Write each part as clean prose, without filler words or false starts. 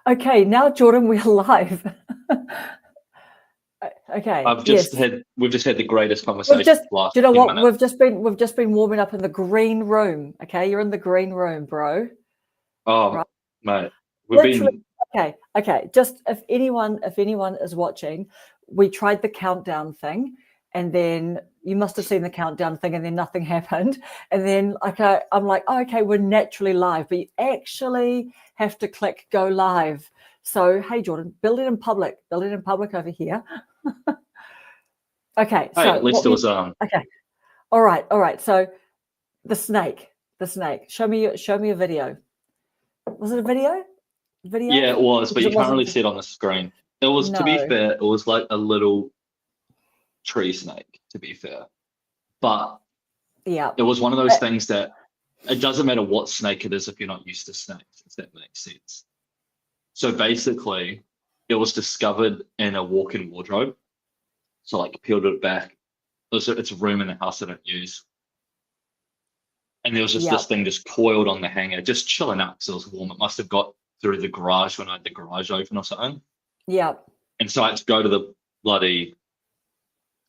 Okay, now Jordan, we're live. Okay. We've just had the greatest We've conversation just, for the last do you know 10 what? minutes. We've just been warming up in the green room. Okay, you're in the green room, bro. Oh, Right. mate, Literally. Okay. Just if anyone is watching, we tried the countdown thing, and then you must have seen the countdown thing, and then nothing happened. And then I'm like, oh, okay, we're naturally live, but you actually have to click go live. So hey, Jordan, build it in public over here. Okay. Hey, So at least it was okay. All right. So the snake. Show me a video. Was it a video? Yeah, it was, but Because you it can't wasn't. really see it on the screen. It was, to be No. fair, it was like a little tree snake, to be fair. But Yeah. it was one of those things that it doesn't matter what snake it is if you're not used to snakes, if that makes sense. So basically, it was discovered in a walk-in wardrobe. So like peeled it back. It's a room in the house I don't use. And there was just this thing just coiled on the hanger, just chilling out because it was warm. It must have got through the garage when I had the garage open or something. Yeah. And so I had to go to the bloody,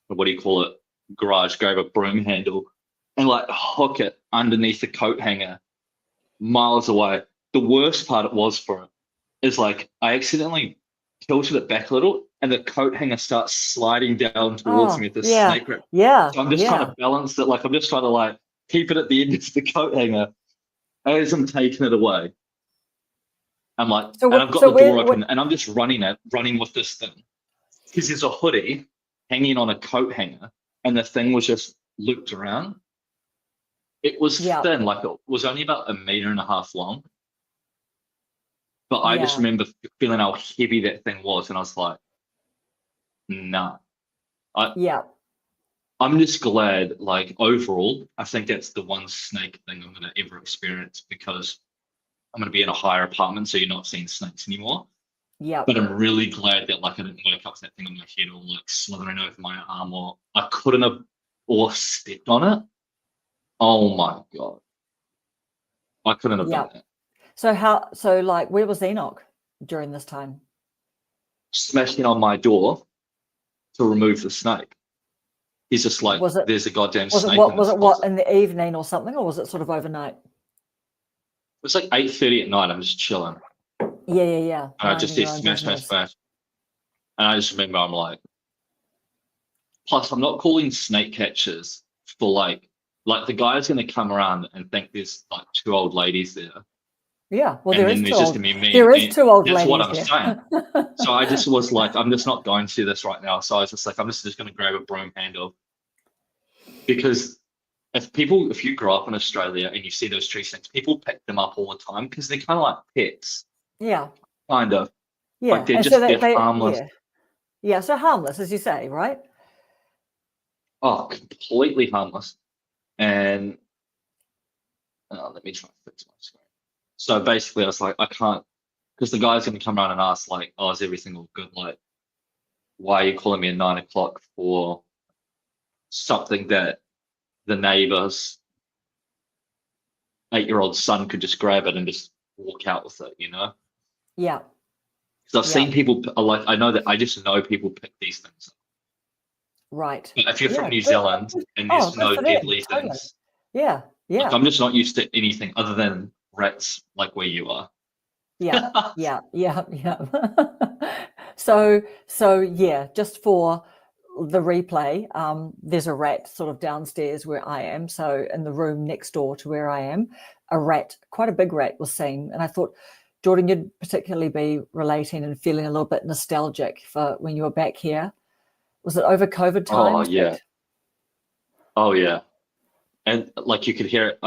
what do you call it, garage, grab a broom handle and like hook it underneath the coat hanger miles away. The worst part it was for it is like I accidentally tilted it back a little and the coat hanger starts sliding down towards me with this snake grip. Yeah. So I'm just trying to balance it. Like I'm just trying to like keep it at the end of the coat hanger as I'm taking it away. I'm like, and I've got the door open and I'm just running with this thing. Because there's a hoodie hanging on a coat hanger and the thing was just looped around. It was thin, like it was only about 1.5 meters long. But I just remember feeling how heavy that thing was. And I was like, nah. I'm just glad, like overall, I think that's the one snake thing I'm going to ever experience because I'm going to be in a higher apartment, so you're not seeing snakes anymore. Yeah. But I'm really glad that like I didn't wake up with that thing on my head or like slithering over my arm or I couldn't have or stepped on it. Oh my God. I couldn't have done that. So like where was Enoch during this time? Smashing on my door to remove the snake. He's just like, there's a goddamn snake. Was it in the evening or something, or was it sort of overnight? It was like 8:30 at night. I'm just chilling. Yeah. And I just did smash. And I just remember I'm like, plus I'm not calling snake catchers for like the guy's going to come around and think there's like 2 old ladies there. Yeah, well, there is 2 old ladies. That's what I'm saying. So I just was like, I'm just not going to this right now. So I was just like, I'm just going to grab a broom handle. Because if you grow up in Australia and you see those tree snakes, people pick them up all the time because they're kind of like pets. Yeah. Kind of. Yeah. Like they're harmless. Yeah, so harmless, as you say, right? Oh, completely harmless. And let me try and fix my screen. So basically, I was like, I can't, because the guy's going to come around and ask, like, oh, is everything all good? Like, why are you calling me at 9 o'clock for something that the neighbor's 8-year-old son could just grab it and just walk out with it, you know? Yeah. Because I've seen people, like, I just know people pick these things up. Right. But if you're from New Zealand and there's no deadly things. Yeah. Like, I'm just not used to anything other than rats, like where you are. Yeah. So yeah, just for the replay, there's a rat sort of downstairs where I am. So in the room next door to where I am, a rat, quite a big rat, was seen. And I thought, Jordan, you'd particularly be relating and feeling a little bit nostalgic for when you were back here. Was it over COVID times? Oh, yeah. Oh, yeah. And like you could hear it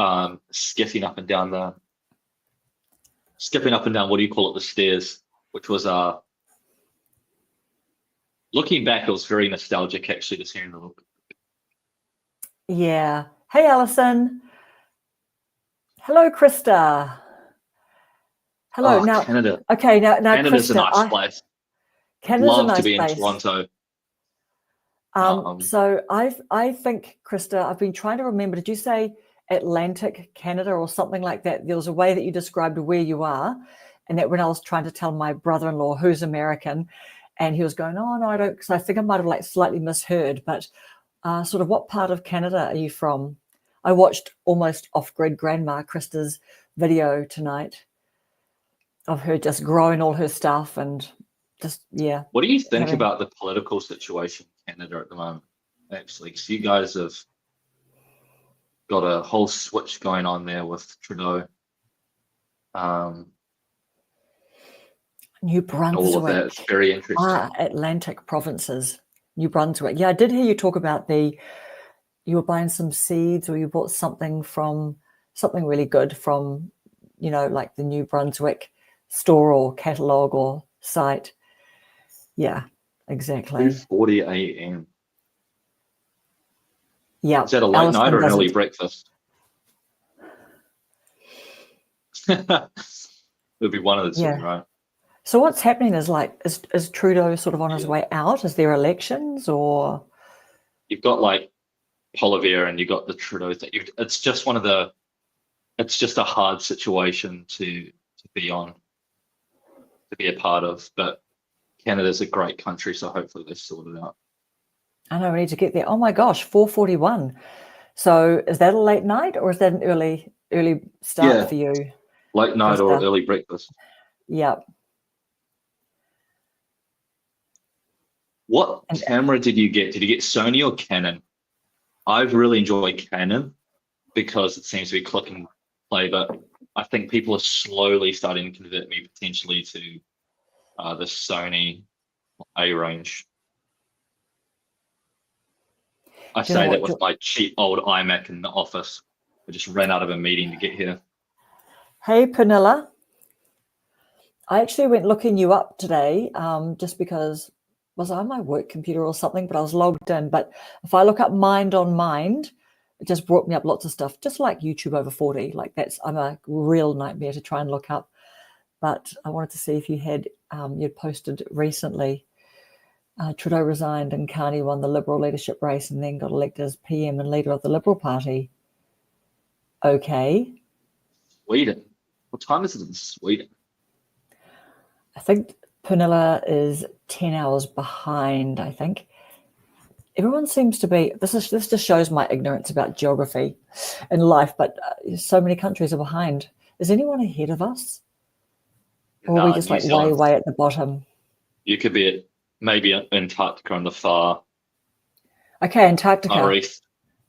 skipping up and down, what do you call it, the stairs, which was, looking back, it was very nostalgic actually, just hearing the look. Yeah. Hey, Alison. Hello, Krista. Hello. Oh, now, Canada. Okay, now Canada's Krista, a nice place. Canada's Love a nice to be place. in Toronto. So I think, Krista, I've been trying to remember, did you say Atlantic Canada or something like that? There was a way that you described where you are. And that when I was trying to tell my brother-in-law, who's American, and he was going, oh, no, I don't, because I think I might have like slightly misheard, but sort of what part of Canada are you from? I watched Almost Off-Grid Grandma Krista's video tonight of her just growing all her stuff and just, yeah. What do you think about the political situation in Canada at the moment, actually? Because you guys have got a whole switch going on there with Trudeau. New Brunswick. All of that. It's very interesting. Atlantic provinces. New Brunswick. Yeah, I did hear you talk about you were buying some seeds, or you bought something really good from, like the New Brunswick store or catalog or site. Yeah, exactly. 2:40 a.m. Yeah. Is that a late night or an early breakfast? It'll be one of the two, right? So what's happening is is Trudeau sort of on his way out? Is there elections, or? You've got like Poilievre and you've got the Trudeau thing. It's just a hard situation to be on, to be a part of. But Canada's a great country, so hopefully they sort it out. I know, we need to get there. Oh my gosh, 4:41. So is that a late night, or is that an early start for you? Late night or early breakfast. Yeah. What camera did you get? Did you get Sony or Canon? I've really enjoyed Canon because it seems to be click and play, but I think people are slowly starting to convert me potentially to the Sony A range. I say that with my cheap old iMac in the office. I just ran out of a meeting to get here. Hey, Pernilla. I actually went looking you up today just because, was I on my work computer or something, but I was logged in. But if I look up Mind on Mind, it just brought me up lots of stuff, just like YouTube over 40. Like I'm a real nightmare to try and look up. But I wanted to see if you had, you'd posted recently, Trudeau resigned and Carney won the Liberal leadership race and then got elected as PM and leader of the Liberal Party. Okay. Sweden. What time is it in Sweden? I think Pernilla is 10 hours behind, I think. Everyone seems to be, this just shows my ignorance about geography and life, but so many countries are behind. Is anyone ahead of us? Or are we just like way at the bottom? You could be maybe Antarctica on the far. Okay, Antarctica. East.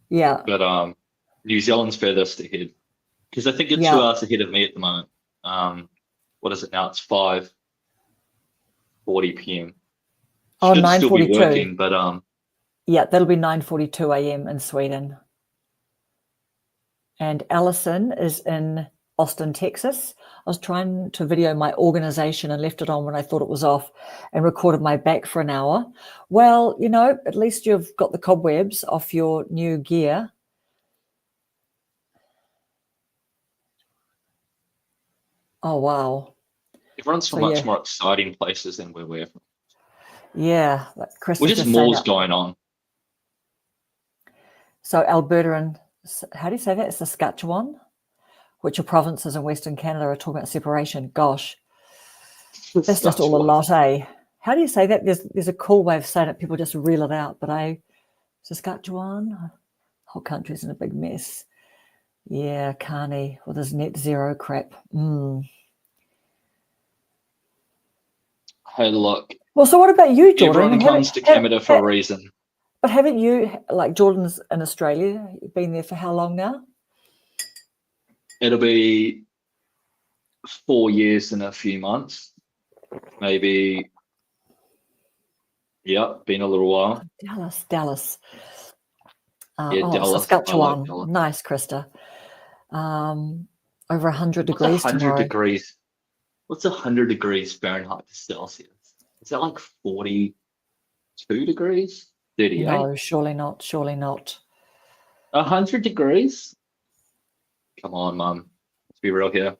Yeah. But New Zealand's furthest ahead. Because I think you're 2 hours ahead of me at the moment. What is it now? It's 5:40 p.m. Oh, 9:42. Still be working, but yeah, that'll be 9:42 a.m. in Sweden. And Allison is in Austin, Texas. I was trying to video my organization and left it on when I thought it was off and recorded my back for an hour. Well, at least you've got the cobwebs off your new gear. Oh, wow. Everyone's from much more exciting places than where we're from. Yeah. We're just malls going on. So Alberta and, how do you say that? Saskatchewan, which are provinces in Western Canada, are talking about separation. Gosh, that's just all a lot, eh? How do you say that? There's a cool way of saying it. People just reel it out. But Saskatchewan, whole country's in a big mess. Yeah, Carney with his net zero crap. Hey, look. Well, so what about you, Jordan? Everyone comes to Canada for a reason. But haven't you, like Jordan's in Australia, you've been there for how long now? It'll be 4 years in a few months. Maybe, been a little while. Dallas. Dallas. Saskatchewan. Like Dallas. Nice, Krista. Over 100 degrees 100 tomorrow. degrees. What's 100 degrees Fahrenheit to Celsius? Is that like 42 degrees? 38? No, surely not. 100 degrees? Come on, Mum. Let's be real here.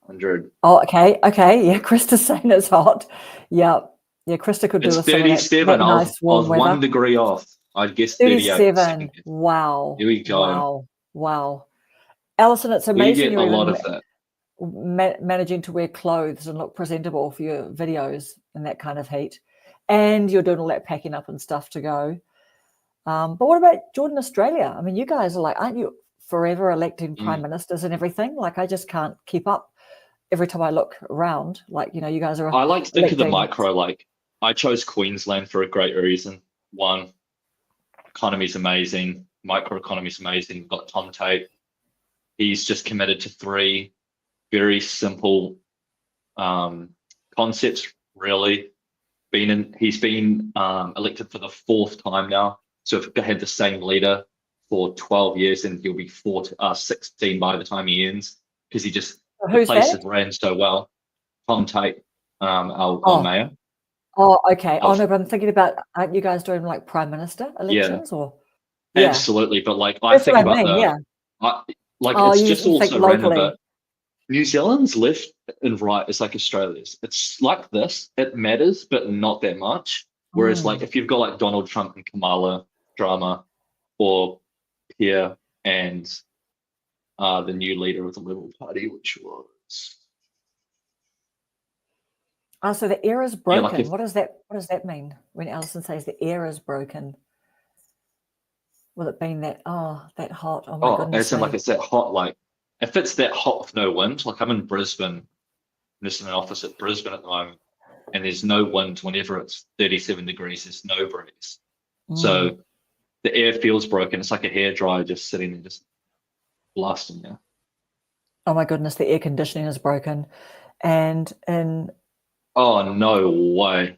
100. Oh, okay. Yeah, Krista's saying it's hot. Yeah, Krista could do it's with some 37. that I nice was warm 1 degree off. I'd guess 38. 37. Wow. Here we go. Wow. Alison, it's amazing. We get a lot of that. managing to wear clothes and look presentable for your videos in that kind of heat, and you're doing all that packing up and stuff to go. But what about Jordan, Australia? I mean, you guys are like, aren't you forever electing prime ministers and everything? Like, I just can't keep up. Every time I look around, like, you guys are. I like to think of the micro. Like, I chose Queensland for a great reason. One, economy's amazing. Microeconomy's amazing. We've got Tom Tate. He's just committed to 3 very simple concepts, really. He's been elected for the 4th time now. So if we had the same leader for 12 years, and he'll be 16 by the time he ends, because he just the place has ran so well. Tom Tate, our mayor. Oh, okay. Oh no, but I'm thinking about, aren't you guys doing like prime minister elections or? Yeah. Absolutely, but like I think about it's just also random. But New Zealand's left and right is like Australia's. It's like this. It matters, but not that much. Whereas like if you've got like Donald Trump and Kamala drama, or Pierre and the new leader of the Liberal Party, which was so the air is broken. What does that mean when Alison says the air is broken? Will it being that that hot? Oh my goodness! As in like it's that hot. Like if it's that hot with no wind, like I'm in Brisbane, just in an office at Brisbane at the moment, and there's no wind whenever it's 37 degrees. There's no breeze, so the air feels broken. It's like a hairdryer just sitting there, just blasting you. Oh my goodness, the air conditioning is broken, and oh no way.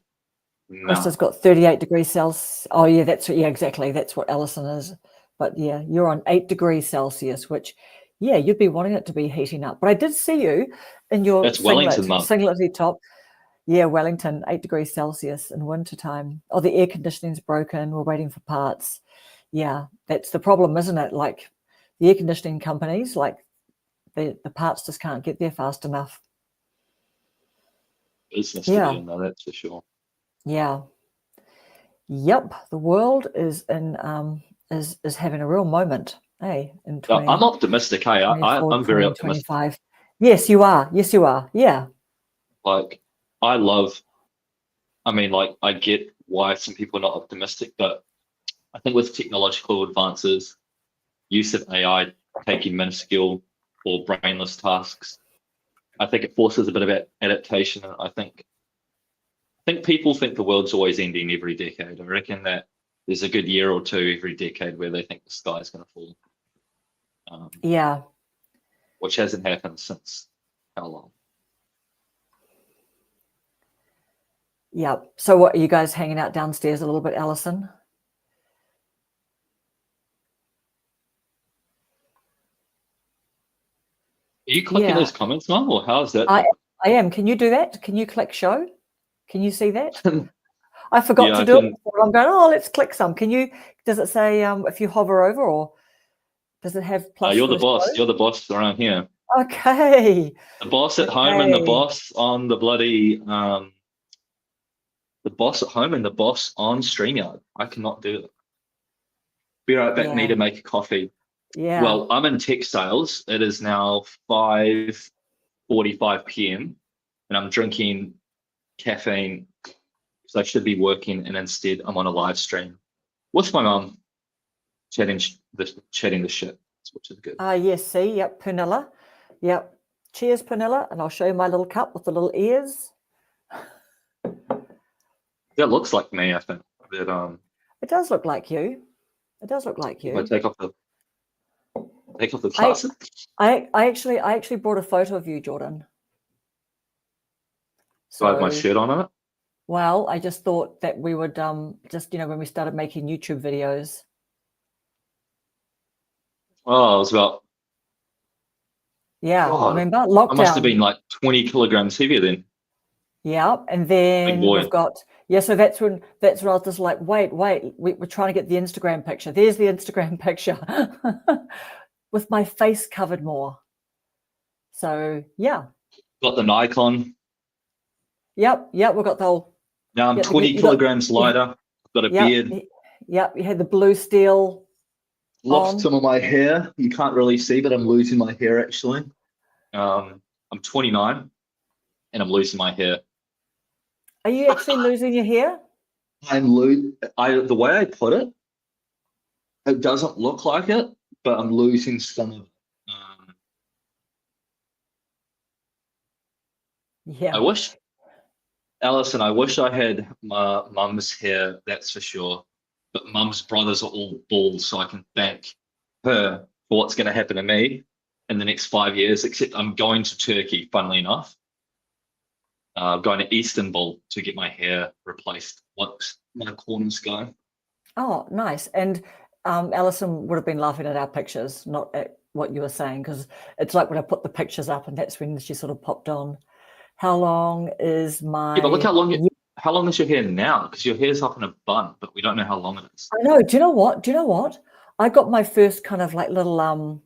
Krista's got 38 degrees Celsius. Oh yeah, exactly. That's what Alison is. But yeah, you're on 8 degrees Celsius, which you'd be wanting it to be heating up. But I did see you in your singlet top. Yeah, Wellington, 8 degrees Celsius in winter time. Oh, the air conditioning's broken. We're waiting for parts. Yeah, that's the problem, isn't it? Like the air conditioning companies, like the parts just can't get there fast enough. Business to be in, though, that's for sure. Yeah. Yep. The world is in is having a real moment. Hey, in 20, I'm optimistic. Hey, I'm very optimistic. Yes, you are. Yes, you are. Yeah. Like I mean, like I get why some people are not optimistic, but I think with technological advances, use of AI taking minuscule or brainless tasks, I think it forces a bit of adaptation. I think people think the world's always ending every decade. I reckon that there's a good year or two every decade where they think the sky's going to fall. Which hasn't happened since how long? Yeah. So what, are you guys hanging out downstairs a little bit, Alison? Are you clicking those comments, Mum, or how is that? I am. Can you do that? Can you click show? Can you see that? I forgot to do it. I'm going, let's click some. Does it say if you hover over, or does it have plus? You're the boss. You're the boss around here. Okay. The boss at home and the boss on the bloody the boss at home and the boss on StreamYard. I cannot do it. Be right back. Need to make a coffee. Yeah. Well, I'm in tech sales. It is now 5:45 p.m. and I'm drinking caffeine, so I should be working, and instead I'm on a live stream with my mum, chatting the shit, which is good. Yes, see, yep, Pernilla. Yep. Cheers, Pernilla, and I'll show you my little cup with the little ears. That looks like me, I think. That it does look like you. It does look like you. I take off the glasses. I actually brought a photo of you, Jordan. So I have my shirt on it? Well, I just thought that we would just, when we started making YouTube videos. Oh, it was about... Yeah, remember? Lockdown. I must have been like 20 kilograms heavier then. Yeah, and then we've got... Yeah, so that's when I was just like, wait, we're trying to get the Instagram picture. There's the Instagram picture with my face covered more. So, yeah. Got the Nikon. Yep, we've got the whole... Now I'm 20 kilograms lighter. I've got a beard. Yep, you had the blue steel. Lost some of my hair. You can't really see, but I'm losing my hair actually. I'm 29 and I'm losing my hair. Are you actually losing your hair? The way I put it, it doesn't look like it, but I'm losing some of it. Yeah. Alison, I wish I had my mum's hair, that's for sure. But mum's brothers are all bald, so I can thank her for what's going to happen to me in the next 5 years, except I'm going to Turkey, funnily enough. I'm going to Istanbul to get my hair replaced once my corners go. Oh, nice. And Alison would have been laughing at our pictures, not at what you were saying, because it's like when I put the pictures up and that's when she sort of popped on. How long is my... Yeah, but look how long is your hair now? Because your hair's up in a bun, but we don't know how long it is. I know. Do you know what? I got my first kind of like little,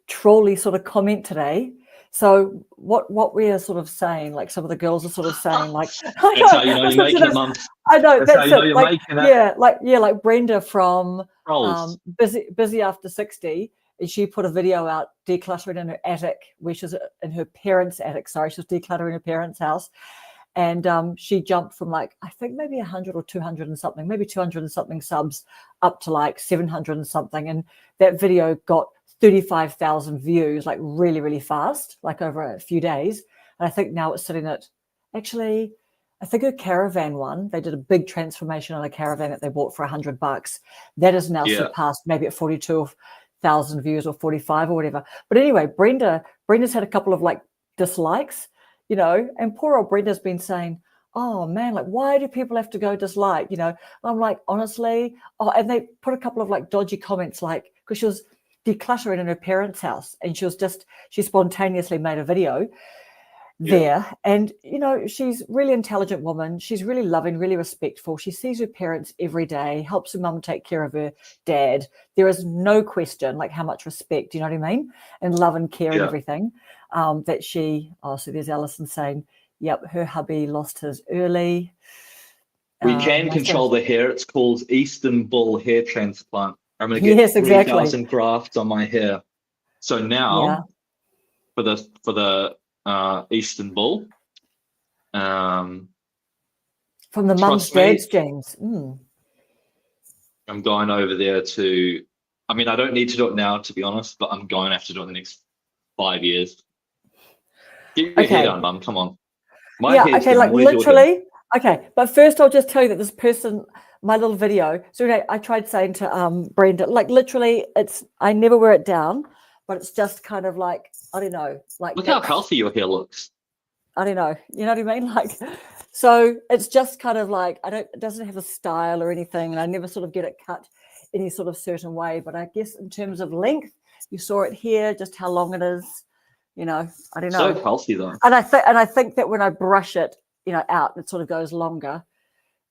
trolley sort of comment today. So what we are sort of saying, like some of the girls are sort of saying, like, that's how you know you're making it, Mum. I know that's how you know it. you're Like, making it. like Brenda from Busy After 60, and she put a video out decluttering in her attic, where she's in her parents' attic. Sorry, she was decluttering her parents' house, and she jumped from like, I think maybe 100 or 200 and something, maybe 200 and something subs up to like 700 and something, and that video got 35,000 views, like really, really fast, like over a few days. And I think now it's sitting at, actually, I think a caravan one, they did a big transformation on a caravan that they bought for $100. That is now surpassed maybe at 42,000 views or 45 or whatever. But anyway, Brenda's had a couple of like dislikes, and poor old Brenda's been saying, oh man, like, why do people have to go dislike? I'm like, honestly, and they put a couple of like dodgy comments, like, because she was decluttering in her parents' house and she spontaneously made a video there. And she's a really intelligent woman, she's really loving, really respectful, she sees her parents every day, helps her mum take care of her dad. There is no question like how much respect, you know what I mean, and love and care and everything that she so there's Alison saying, yep, her hubby lost his early. We can control the hair. It's called Istanbul hair transplant. I'm going to get 3,000 grafts on my hair. So now, for the Istanbul, from the mum's dad's genes. I'm going over there to. I mean, I don't need to do it now, to be honest, but I'm going to have to do it in the next 5 years. Get your hair done, Mum. Come on. Like literally. Okay, but first I'll just tell you that this person, my little video, so I tried saying to Brenda, like literally I never wear it down, but it's just kind of like, I don't know, like look how healthy your hair looks. I don't know, you know what I mean? Like, so it's just kind of like, it doesn't have a style or anything, and I never sort of get it cut any sort of certain way, but I guess in terms of length, you saw it here, just how long it is, I don't know. So healthy though. And I think that when I brush it, out, it sort of goes longer.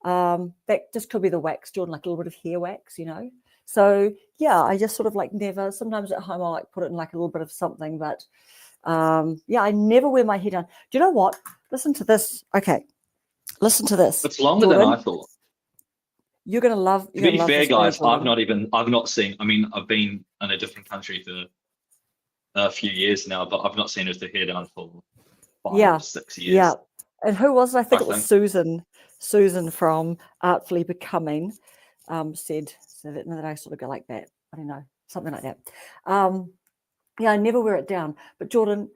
That just could be the wax, Jordan, like a little bit of hair wax, So yeah, I just sort of like never. Sometimes at home I'll like put it in like a little bit of something, but I never wear my hair down. Do you know what? Listen to this. Okay, listen to this. It's longer Jordan, than I thought. You're gonna love. To be fair, guys, I've not seen. I mean, I've been in a different country for a few years now, but I've not seen her with the hair down for 5 or 6 years. Yeah. And who was it? I think it was Susan from Artfully Becoming said that I sort of go like that. I don't know, something like that. I never wear it down. But Jordan,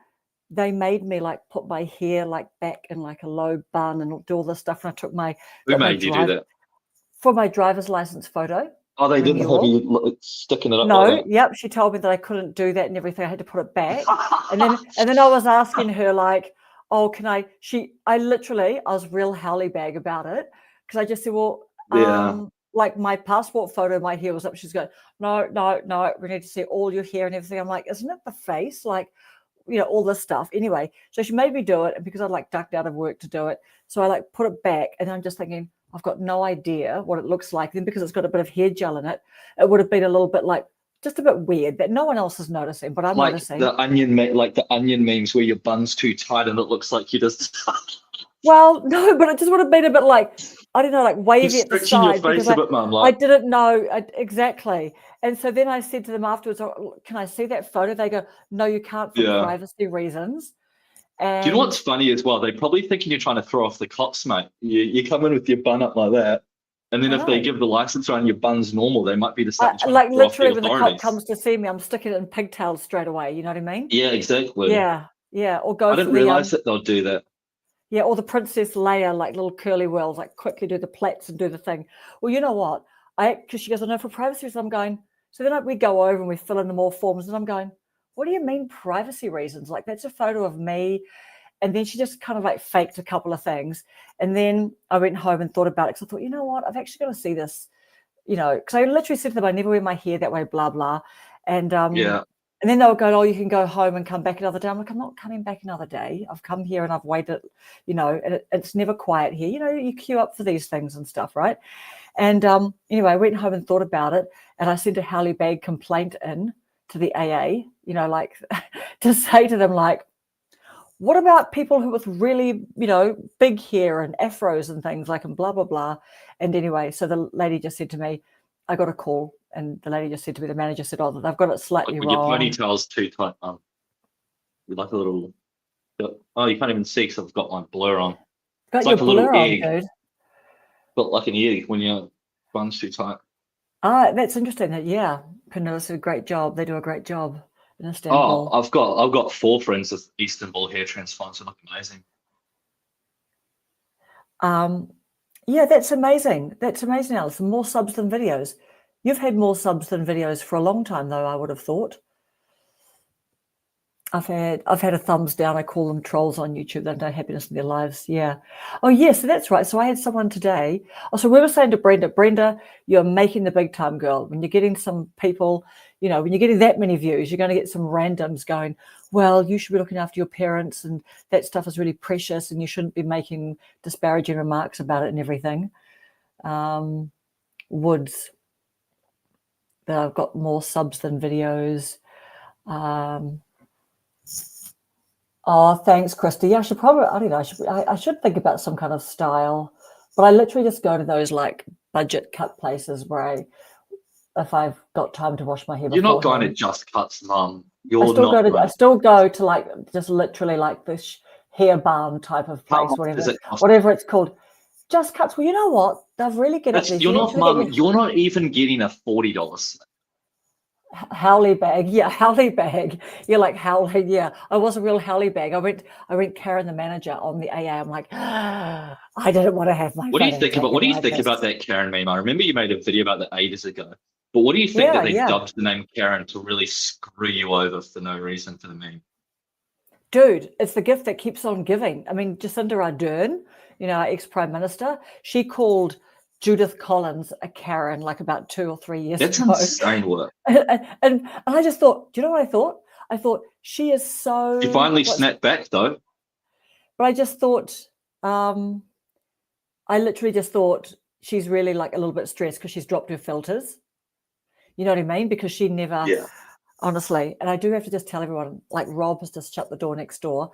they made me like put my hair like back in like a low bun and do all this stuff. And I took my Who made you do that? For my driver's license photo. Oh, they didn't have you sticking it up. No, like that. She told me that I couldn't do that and everything. I had to put it back. and then I was asking her like, oh, can I? I was real howly bag about it because I just said, well, like my passport photo, my hair was up. She's going, no, we need to see all your hair and everything. I'm like, isn't it the face? Like, all this stuff. Anyway, so she made me do it, and because I like ducked out of work to do it, so I like put it back, and I'm just thinking, I've got no idea what it looks like. Then because it's got a bit of hair gel in it, it would have been a little bit like. Just a bit weird that no one else is noticing, but I'm noticing. The onion memes where your bun's too tight and it looks like you just. Well, no, but it just would have been a bit like, I don't know, like wavy at the stretching your side face because a bit, Mum. I Like, didn't know exactly. And so then I said to them afterwards, "Oh, can I see that photo?" They go, "No, you can't for yeah. privacy reasons." Do And you know what's funny as well? They're probably thinking you're trying to throw off the cops, mate. You come in with your bun up like that, and then I if they know. give the license around your bun's normal, they might be just trying Like to throw off the literally when the cop authorities. comes to see me, I'm sticking it in pigtails straight away. You know what I mean? Yeah, exactly. Yeah. Or I go for didn't the realize that they'll do that. yeah, or the Princess Leia, like little curly whirls, like quickly do the plaits and do the thing. Well, you know what? Because she goes, "I know for privacy reasons." I'm going. So then we go over and we fill in the more forms, and I'm going, "What do you mean privacy reasons? Like that's a photo of me." And then she just kind of like faked a couple of things, and then I went home and thought about it because I thought, you know what? I've actually got to see this, because I literally said to them, "I never wear my hair that way," blah blah, and Yeah. and then they were going, "Oh, you can go home and come back another day." I'm like, "I'm not coming back another day. I've come here and I've waited, and it's never quiet here. You queue up for these things and stuff, right?" And anyway, I went home and thought about it, and I sent a Howley Bag complaint in to the AA, like to say to them, like, what about people who with really, big hair and afros and things like, and blah, blah, blah. And anyway, so the lady just said to me, I got a call, and the lady just said to me, the manager said, "Oh, they've got it slightly Like when your wrong." ponytail's too tight, with like a little. Oh, you can't even see because I've got my blur on. Got It's your like a little blur on, egg. dude. But like an egg when your bun's too tight. That's interesting. Yeah, Pernilla did a great job. They do a great job in Istanbul. Oh, I've got 4 friends with Istanbul hair transplants that look amazing. Yeah, that's amazing. That's amazing, Alice. More subs than videos. You've had more subs than videos for a long time, though, I would have thought. I've had a thumbs down. I call them trolls on YouTube. They have no happiness in their lives. Yeah. Oh, yes, so that's right. So I had someone today. Oh, so we were saying to Brenda, you're making the big time, girl. When you're getting some people, when you're getting that many views, you're going to get some randoms going, well, you should be looking after your parents, and that stuff is really precious, and you shouldn't be making disparaging remarks about it and everything. Woods, that I've got more subs than videos. Oh, thanks, Christy. Yeah, I should probably, I don't know, I should think about some kind of style, but I literally just go to those like budget cut places where if I've got time to wash my hair. You're not going to Just Cuts, Mum. I still go to like just literally like this hair balm type of place, whatever it's called. Just Cuts. Well, you know what? They've really good at this. You're not, Mum. You're not even getting a $40. Howley bag, yeah, Howley bag. You're like Howley, yeah. I was a real Howley bag. I went Karen, the manager, on the AA. I'm like, I didn't want to have my. What do you think about that Karen meme? I remember you made a video about that ages ago. But what do you think that they dubbed the name Karen to really screw you over for no reason for the meme? Dude, it's the gift that keeps on giving. I mean, Jacinda Ardern, our ex-prime minister, she called Judith Collins a Karen like about 2 or 3 years ago. That's insane work. And I just thought, do you know what I thought? I thought she is so. She finally snapped back though. But I just thought, I literally just thought she's really like a little bit stressed because she's dropped her filters. You know what I mean? Because she never. Yeah. Honestly, and I do have to just tell everyone, like Rob has just shut the door next door.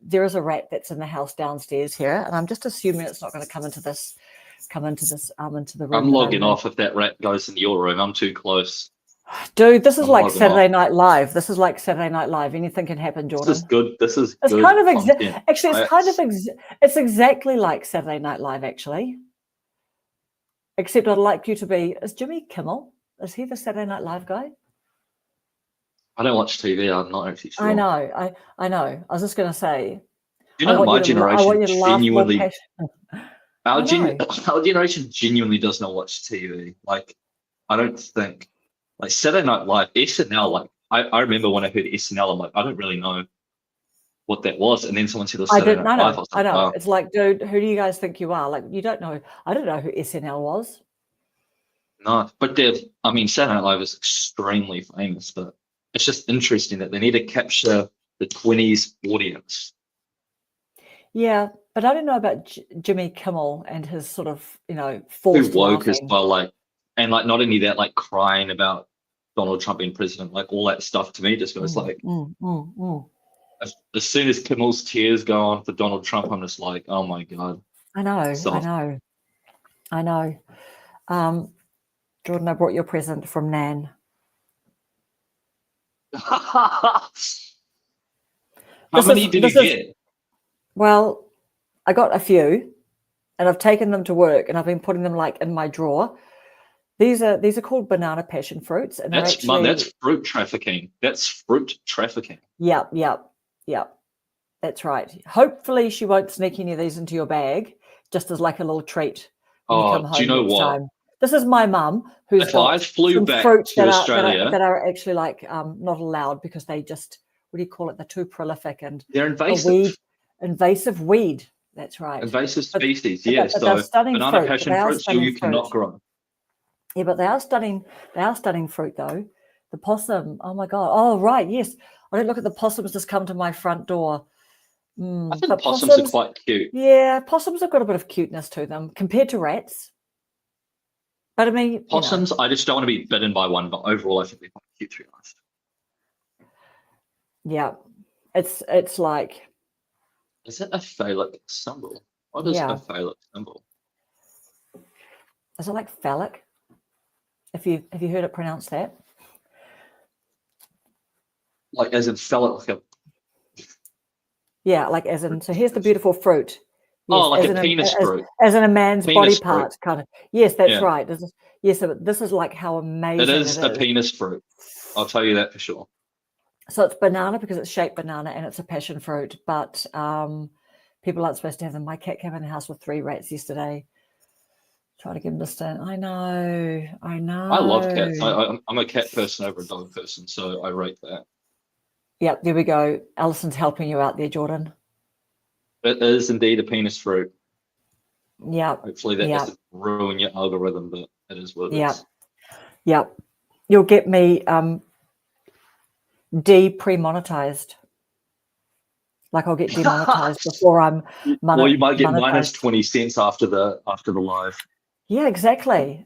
There is a rat that's in the house downstairs here, and I'm just assuming it's not going to come into the room. I'm logging off if that rat goes into your room. I'm too close. Dude, this is like Saturday Night Live. This is like Saturday Night Live. Anything can happen, Jordan. This is good. It's good kind of it's exactly like Saturday Night Live, actually. Except I'd like you to be. Is Jimmy Kimmel? Is he the Saturday Night Live guy? I don't watch TV. I'm not actually sure. I know. I know. I was just going to say. You know, my generation genuinely. Our generation genuinely does not watch TV. Like, I don't think. Like Saturday Night Live, SNL. Like, I remember when I heard SNL, I'm like, I don't really know what that was. And then someone said, Saturday Night Live. I know. Wow. It's like, dude, who do you guys think you are? Like, you don't know. I don't know who SNL was. No, but Saturday Night Live is extremely famous, but it's just interesting that they need to capture the 20s audience. Yeah, but I don't know about Jimmy Kimmel and his sort of, forced too woke laughing. as well, like, and like not only that, like crying about Donald Trump being president, like all that stuff to me just goes As soon as Kimmel's tears go on for Donald Trump, I'm just like, oh my God. I know. I know. Jordan, I brought your present from Nan. How many did you get? Well, I got a few, and I've taken them to work, and I've been putting them like in my drawer. These are called banana passion fruits, and That's fruit trafficking. That's fruit trafficking. Yep. That's right. Hopefully, she won't sneak any of these into your bag, just as like a little treat when you come home do you know next what? time. This is my mum who's got some fruits that are actually like not allowed because they just, what do you call it? They're too prolific and they're invasive. Invasive weed. That's right. Invasive species. But so banana passion fruits you cannot grow. Yeah, but they are stunning. They are stunning fruit though. The possum. Oh my god. Oh right. Yes. I don't look at the possums just come to my front door. I think possums are quite cute. Yeah, possums have got a bit of cuteness to them compared to rats. But I mean, possums, I just don't want to be bitten by one. But overall, I think they're quite cute, to be honest. Yeah, it's like. Is it a phallic symbol? What is a phallic symbol? Is it like phallic? Have you heard it pronounced that? Like as in phallic, like yeah, like as in. So here's the beautiful fruit. Yes, like a penis fruit. As in a man's body part, kind of. Yes, that's right. This is like how amazing it is. A penis fruit. I'll tell you that for sure. So it's banana because it's shaped banana and it's a passion fruit, but people aren't supposed to have them. My cat came in the house with 3 rats yesterday. Try to get him to stand. I know. I love cats. I'm a cat person over a dog person, so I rate that. Yep, there we go. Alison's helping you out there, Jordan. It is indeed a penis fruit. Yeah. Hopefully that doesn't ruin your algorithm, but it is what it is. Yep. You'll get me pre-monetized. Like I'll get demonetized before I'm well, you might get minus 20 cents after the live. Yeah, exactly.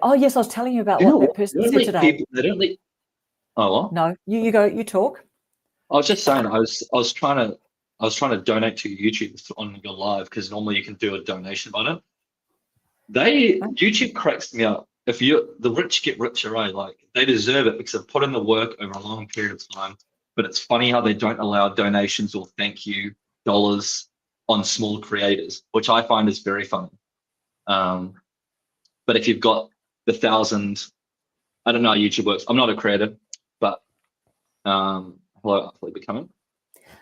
Oh yes, I was telling you about what that person said today. No, you go, you talk. I was just saying, I was trying to donate to YouTube on your live because normally you can do a donation button. YouTube cracks me up. If the rich get richer, right? Like they deserve it because they've put in the work over a long period of time. But it's funny how they don't allow donations or thank you dollars on small creators, which I find is very funny. But if you've got the 1,000, I don't know how YouTube works. I'm not a creator, but hello, hopefully becoming.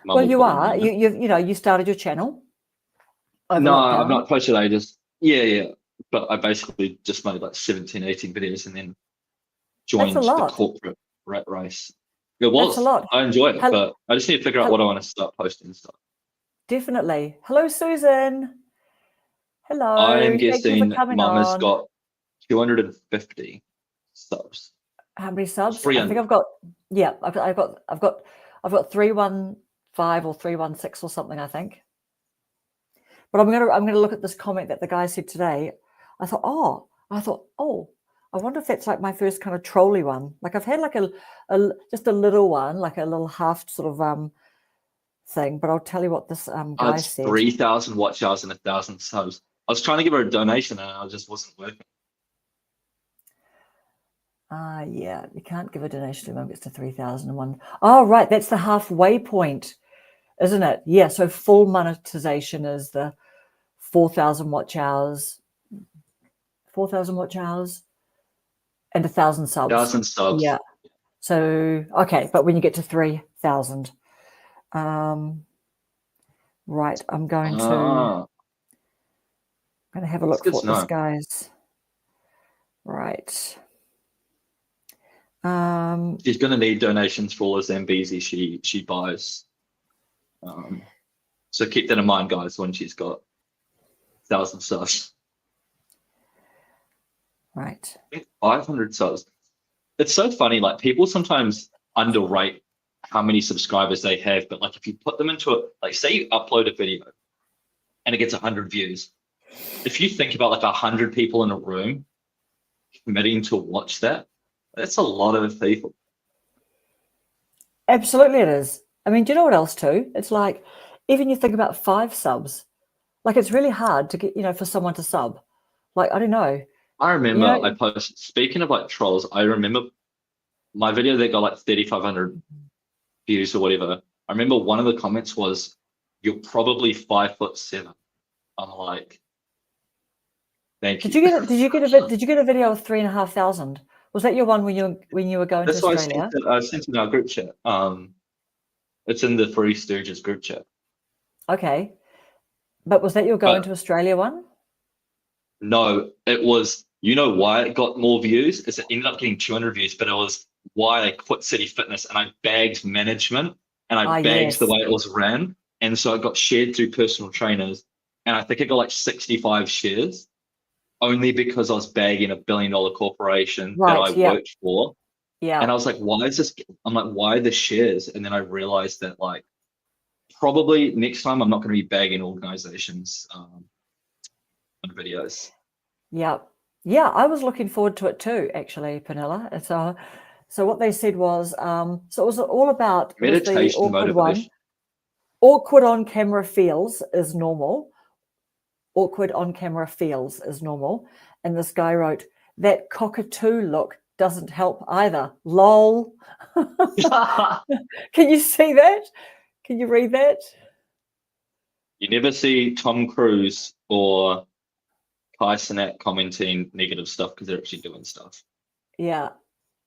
Well, you are. You started your channel. No, I've not posted ages. Yeah. But I basically just made like 17, 18 videos and then joined the corporate rat race. It was. That's a lot. I enjoy it, but I just need to figure out what I want to start posting and stuff. Definitely. Hello, Susan. Hello. I am guessing Mama's got 250 subs. How many subs? I think I've got. Yeah, I've got 315 or 316 or something. I think. But I'm gonna look at this comment that the guy said today. I thought, I wonder if that's like my first kind of trolly one. Like I've had like just a little one, like a little half sort of thing. But I'll tell you what this guy said. 3,000 watch hours and 1,000 subs. I was trying to give her a donation and I just wasn't working. Yeah, you can't give a donation when it gets to 3,001. Oh, right, that's the halfway point, isn't it? Yeah, so full monetization is the 4,000 watch hours. 4,000 watch hours and 1,000 subs. 1,000 subs. Yeah. So okay, but when you get to 3,000, right? I'm going to have a look for what this guy's. Right. She's going to need donations for all the Zambezi she buys. So keep that in mind, guys, when she's got 1,000 subs. Right. I think 500 subs. It's so funny. Like people sometimes underrate how many subscribers they have, but like if you put them into like say you upload a video and it gets 100 views. If you think about like 100 people in a room committing to watch that, that's a lot of people. Absolutely it is. I mean, do you know what else too? It's like, even you think about 5 subs, like it's really hard to get, for someone to sub. Like, I don't know. I You remember know, I posted, speaking of like trolls, I remember my video that got like 3,500 views or whatever. I remember one of the comments was, "You're probably 5'7". I'm like, thank did you. you get it? Did you get a video of 3,500? Was that your one when you were going to That's why Australia? I sent it in our group chat. It's in the Three Stooges group chat. Okay. But was that your going But to Australia one? no, it was, you know why it got more views? Is it ended up getting 200 views, but it was why I quit City Fitness and I bagged management and I Ah, bagged the yes. way it was ran. And so it got shared through personal trainers. And I think it got like 65 shares only because I was bagging a billion-dollar corporation that I Right. Yeah. worked for. And Yeah. I was like, why is this? I'm like, why the shares? And then I realized that like probably next time I'm not going to be bagging organizations on videos. Yeah. Yeah. I was looking forward to it too, actually, Penilla. And so what they said was, so it was all about, it was the Meditation awkward one. motivation. Awkward on camera feels is normal. Awkward on camera feels is normal. And this guy wrote, that cockatoo look doesn't help either. Lol. Can you see that? Can you read that? You never see Tom Cruise or Kai Cenat commenting negative stuff because they're actually doing stuff. Yeah.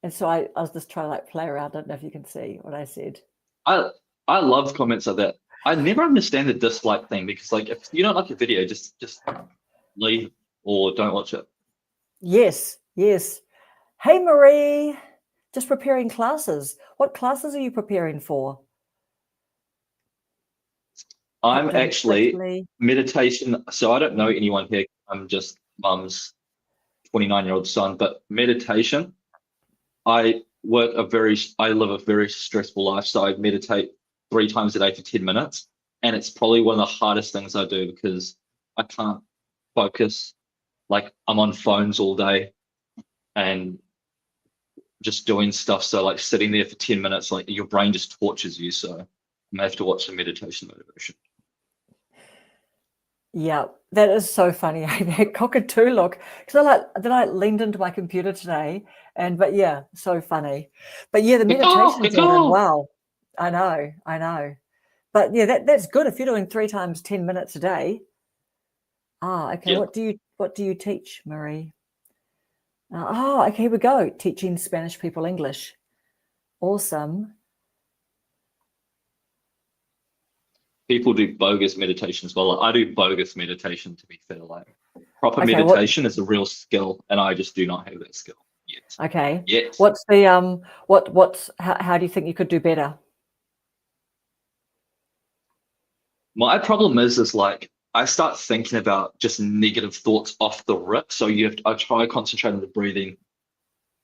And so I was just trying to like play around. I don't know if you can see what I said. I love comments like that. I never understand the dislike thing because like if you don't like a video, just leave or don't watch it. Yes, yes. Hey Marie, just preparing classes. What classes are you preparing for? I'm Popped in actually quickly. meditation. So I don't know anyone here. I'm just mum's 29-year-old son, but meditation. I live a very stressful life. So I meditate 3 times a day for 10 minutes. And it's probably one of the hardest things I do because I can't focus. Like I'm on phones all day and just doing stuff. So like sitting there for 10 minutes, like your brain just tortures you. So I have to watch some meditation motivation. Yeah, that is so funny. That cockatoo look. Because I leaned into my computer today, but yeah, so funny. But yeah, the Caw, meditation's ordered. caw. Wow, I know. But yeah, that's good if you're doing 3 times 10 minutes a day. Ah, okay. Yeah. What do you teach, Marie? Okay, here we go. Teaching Spanish people English. Awesome. People do bogus meditation as well. I do bogus meditation, to be fair. Like proper Okay, meditation is a real skill, and I just do not have that skill yet. okay. Yet. What's the how do you think you could do better? My problem is like I start thinking about just negative thoughts off the rip. So I try to concentrate on the breathing,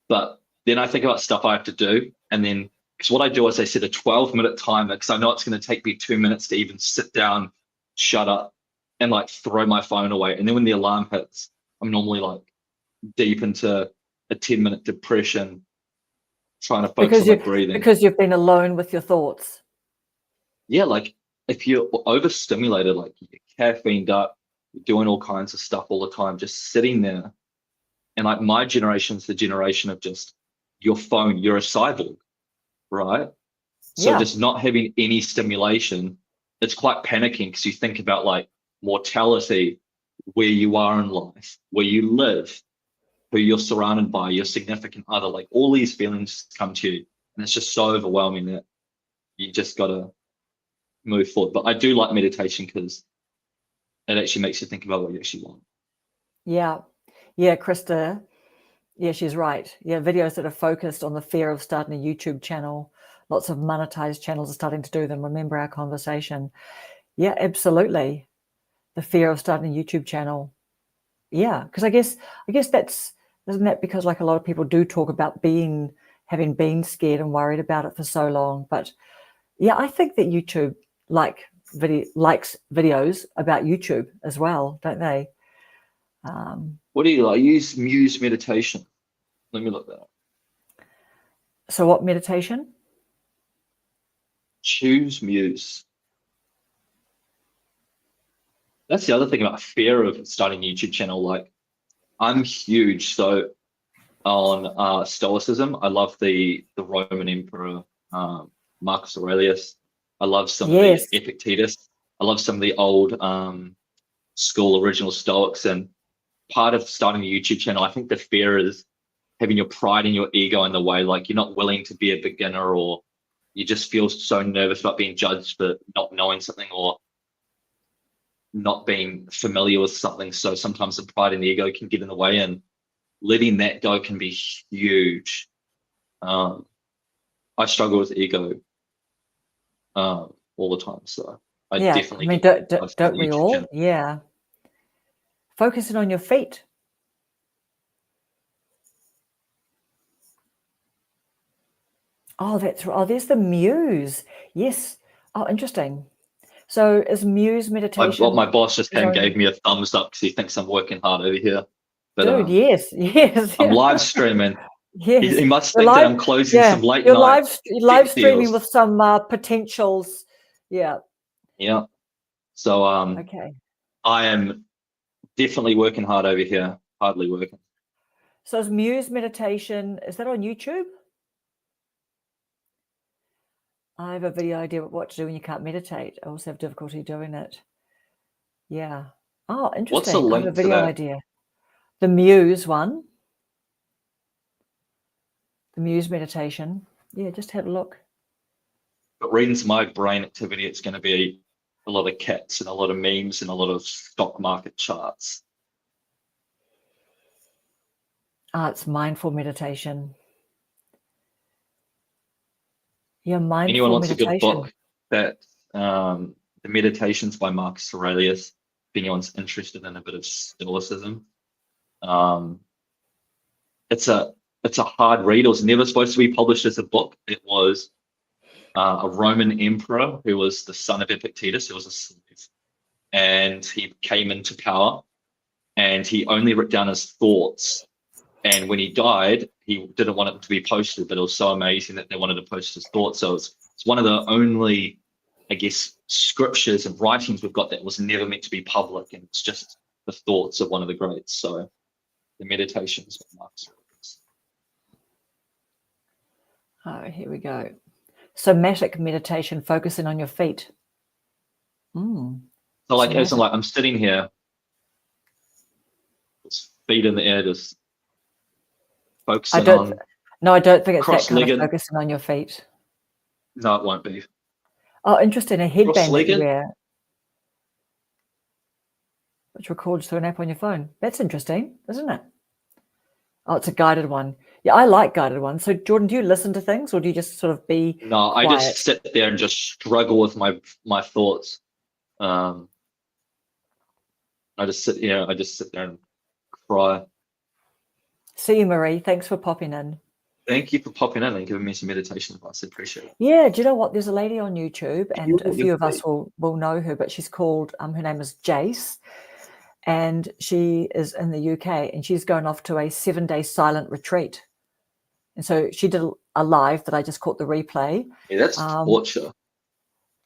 but then I think about stuff I have to do, and then because what I do is I set a 12-minute timer because I know it's going to take me 2 minutes to even sit down, shut up, and like throw my phone away. And then when the alarm hits, I'm normally like deep into a 10-minute depression, trying to focus on my breathing. Because you've been alone with your thoughts. Yeah, like if you're overstimulated, like you're caffeined up, you're doing all kinds of stuff all the time, just sitting there. And like my generation's the generation of just your phone, you're a cyborg, right? So Yeah. just not having any stimulation, it's quite panicking because you think about like mortality, where you are in life, where you live, who you're surrounded by, your significant other, like all these feelings come to you. And it's just so overwhelming that you just got to move forward. But I do like meditation because it actually makes you think about what you actually want. Yeah. Yeah, Krista. Yeah, she's right. Yeah, videos that are focused on the fear of starting a YouTube channel. Lots of monetized channels are starting to do them. Remember our conversation. Yeah, absolutely. The fear of starting a YouTube channel. Yeah, because I guess isn't that because like a lot of people do talk about having been scared and worried about it for so long. But yeah, I think that YouTube likes videos about YouTube as well, don't they? What do you like? Use Muse meditation. Let me look that up. So what meditation? Choose Muse. That's the other thing about fear of starting a YouTube channel. Like I'm huge. So on Stoicism, I love the Roman Emperor Marcus Aurelius. I love some of the Yes. Epictetus. I love some of the old school original Stoics. And part of starting a YouTube channel, I think the fear is having your pride and your ego in the way. Like you're not willing to be a beginner, or you just feel so nervous about being judged for not knowing something or not being familiar with something. So sometimes the pride and the ego can get in the way, and letting that go can be huge. I struggle with ego all the time, so I Yeah. definitely I mean, get that. don't we all? Yeah. Focusing on your feet. Oh, that's right. Oh, there's the Muse. Yes. Oh, interesting. So is Muse meditation? My boss just his came, own- gave me a thumbs up because he thinks I'm working hard over here. But Dude, yes, yes, I'm live streaming. yes. He must You're think that live, I'm closing yeah. some late You're night live streaming deals. with some potentials. Yeah. Yeah. So Okay. I am definitely working hard over here. Hardly working. So is Muse meditation, is that on YouTube? I have a video idea of what to do when you can't meditate. I also have difficulty doing it. Yeah. Oh, What's the interesting. I have a link to video that? idea. The Muse one. The Muse meditation. Yeah, just had a look. But reading some my brain activity, it's going to be a lot of cats and a lot of memes and a lot of stock market charts. It's mindful meditation. Yeah, mindful Anyone wants meditation. a good book, that the Meditations by Marcus Aurelius, if anyone's interested in a bit of Stoicism. It's a hard read. It was never supposed to be published as a book. It was a Roman emperor who was the son of Epictetus, who was a slave, and he came into power, and he only wrote down his thoughts. And when he died, he didn't want it to be posted, but it was so amazing that they wanted to post his thoughts. So it's one of the only, I guess, scriptures and writings we've got that was never meant to be public, and it's just the thoughts of one of the greats. So the Meditations of Marcus Aurelius. Oh, here we go. Somatic meditation, focusing on your feet. So like, as I'm sitting here, feet in the air, just focusing on. No, I don't think it's that kind cross-legged. of focusing on your feet. No, it won't be. Oh, interesting. A headband that you Cross-legged? wear, which records through an app on your phone. That's interesting, isn't it? Oh, it's a guided one. Yeah, I like guided ones. So, Jordan, do you listen to things, or do you just sort of be No, quiet? I just sit there and just struggle with my thoughts. I just sit here. I just sit there and cry. See you, Marie. Thanks for popping in. Thank you for popping in and giving me some meditation advice. I appreciate it. Yeah, do you know what? There's a lady on YouTube, and a few of us will know her, but she's called, her name is Jace, and she is in the UK, and she's going off to a 7-day silent retreat. And so she did a live that I just caught the replay. Yeah, that's torture.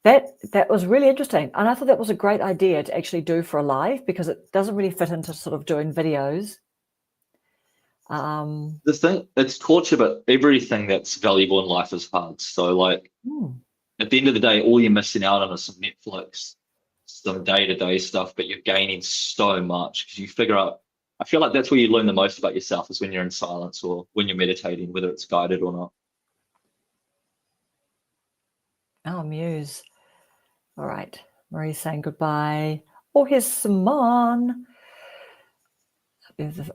That was really interesting. And I thought that was a great idea to actually do for a live, because it doesn't really fit into sort of doing videos. The thing, it's torture, but everything that's valuable in life is hard. So like at the end of the day, all you're missing out on is some Netflix, some day-to-day stuff, but you're gaining so much because you figure out, I feel like that's where you learn the most about yourself, is when you're in silence or when you're meditating, whether it's guided or not. Oh, Muse. All right. Marie's saying goodbye. Oh, here's Simone.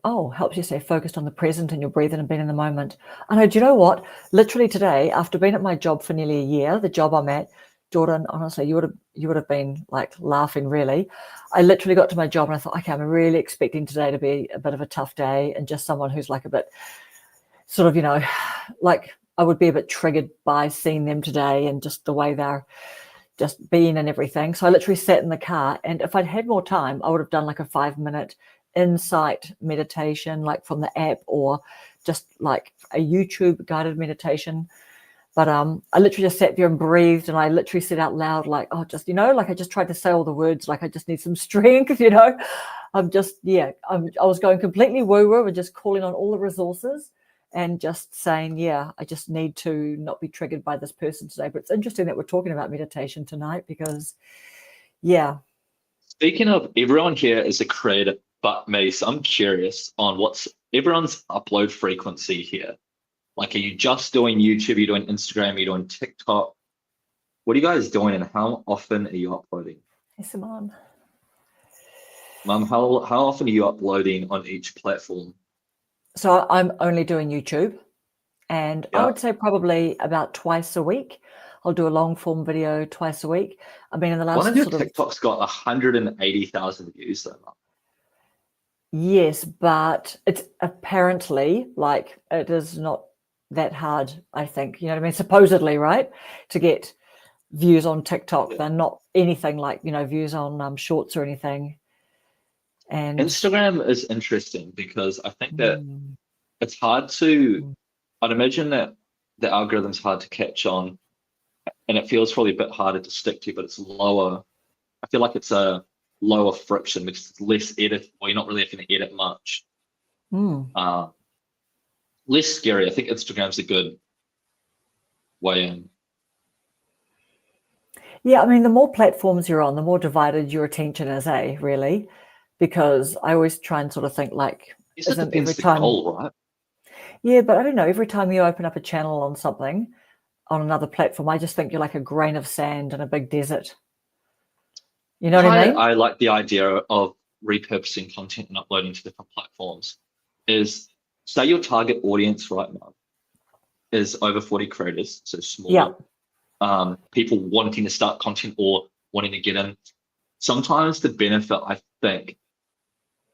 Oh, helps you stay focused on the present and your breathing and being in the moment. I know, do you know what? Literally today, after being at my job for nearly a year, the job I'm at, Jordan, honestly, you would have been like laughing, really. I literally got to my job and I thought, okay, I'm really expecting today to be a bit of a tough day, and just someone who's like a bit sort of, like I would be a bit triggered by seeing them today and just the way they're just being and everything. So I literally sat in the car, and if I'd had more time, I would have done like a 5-minute insight meditation, like from the app, or just like a YouTube guided meditation. But I literally just sat there and breathed, and I literally said out loud, like, oh, just, like I just tried to say all the words, like I just need some strength, I'm just, I was going completely woo-woo and just calling on all the resources and just saying, I just need to not be triggered by this person today. But it's interesting that we're talking about meditation tonight because, Speaking of, everyone here is a creator but me, so I'm curious on what's everyone's upload frequency here. Like, are you just doing YouTube? Are you doing Instagram? Are you doing TikTok? What are you guys doing, and how often are you uploading? Hey, Simone. Mum, how often are you uploading on each platform? So I'm only doing YouTube, and I would say probably about twice a week. I'll do a long form video twice a week. I mean, in the last one of your TikToks got 180,000 views though. Yes, but it's apparently like it is not that hard, I think. You know what I mean? Supposedly, right? To get views on TikTok. They're not anything like, views on shorts or anything. And Instagram is interesting because I think that it's hard to, I'd imagine that the algorithm's hard to catch on, and it feels probably a bit harder to stick to, but it's lower. I feel like it's a lower friction because it's less edit, or you're not really having to edit much. Less scary. I think Instagram's a good way in. Yeah, I mean, the more platforms you're on, the more divided your attention is, really? Because I always try and sort of think like, isn't every time goal, right? Yeah, but I don't know. Every time you open up a channel on something, on another platform, I just think you're like a grain of sand in a big desert. You know what I mean? I like the idea of repurposing content and uploading to different platforms. Is, say your target audience right now is over 40 creators, so smaller. People wanting to start content or wanting to get in. Sometimes the benefit, I think,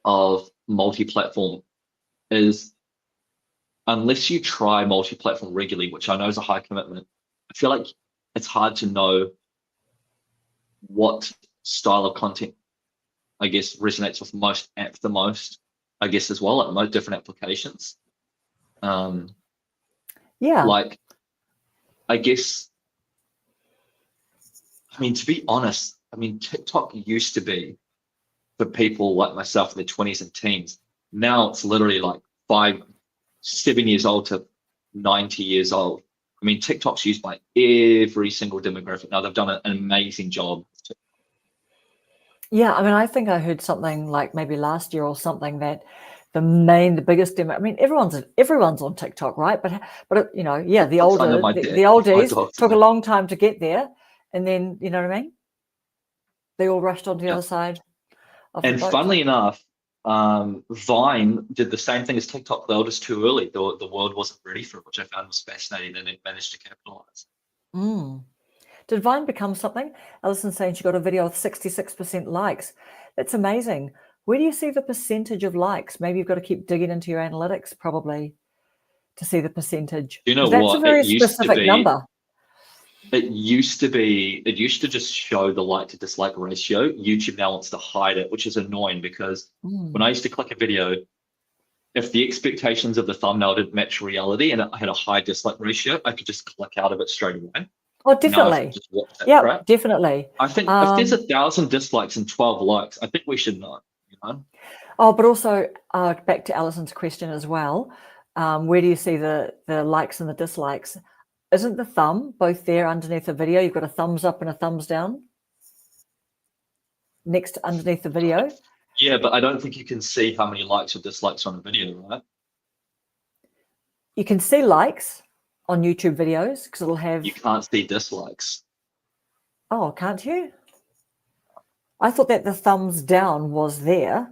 of multi-platform is, unless you try multi-platform regularly, which I know is a high commitment, I feel like it's hard to know what style of content, I guess, resonates with the most, I guess, as well, at most different applications. Like, I guess, I mean, to be honest, I mean, TikTok used to be for people like myself in their 20s and teens. Now it's literally like 7 years old to 90 years old. I mean, TikTok's used by every single demographic. Now they've done an amazing job. Yeah, I mean, I think I heard something like maybe last year or something that the biggest demo. I mean, everyone's on TikTok, right? But the old days took a long time to get there, and then you know what I mean. They all rushed onto the other side. And funnily enough, Vine did the same thing as TikTok. They were just too early. The world wasn't ready for it, which I found was fascinating, and it managed to capitalize. Did Vine become something? Alison's saying she got a video with 66% likes. That's amazing. Where do you see the percentage of likes? Maybe you've got to keep digging into your analytics probably to see the percentage. You know that's what? A very specific number. It used to just show the like to dislike ratio. YouTube now wants to hide it, which is annoying because when I used to click a video, if the expectations of the thumbnail didn't match reality and it had a high dislike ratio, I could just click out of it straight away. Oh, definitely. Yeah, definitely. I think if there's 1,000 dislikes and 12 likes, I think we should know. Oh, but also back to Alison's question as well. Where do you see the likes and the dislikes? Isn't the thumb both there underneath the video? You've got a thumbs up and a thumbs down next to underneath the video. Yeah, but I don't think you can see how many likes or dislikes on a video, right? You can see likes on YouTube videos because it'll have. You can't see dislikes. Oh, can't you? I thought that the thumbs down was there.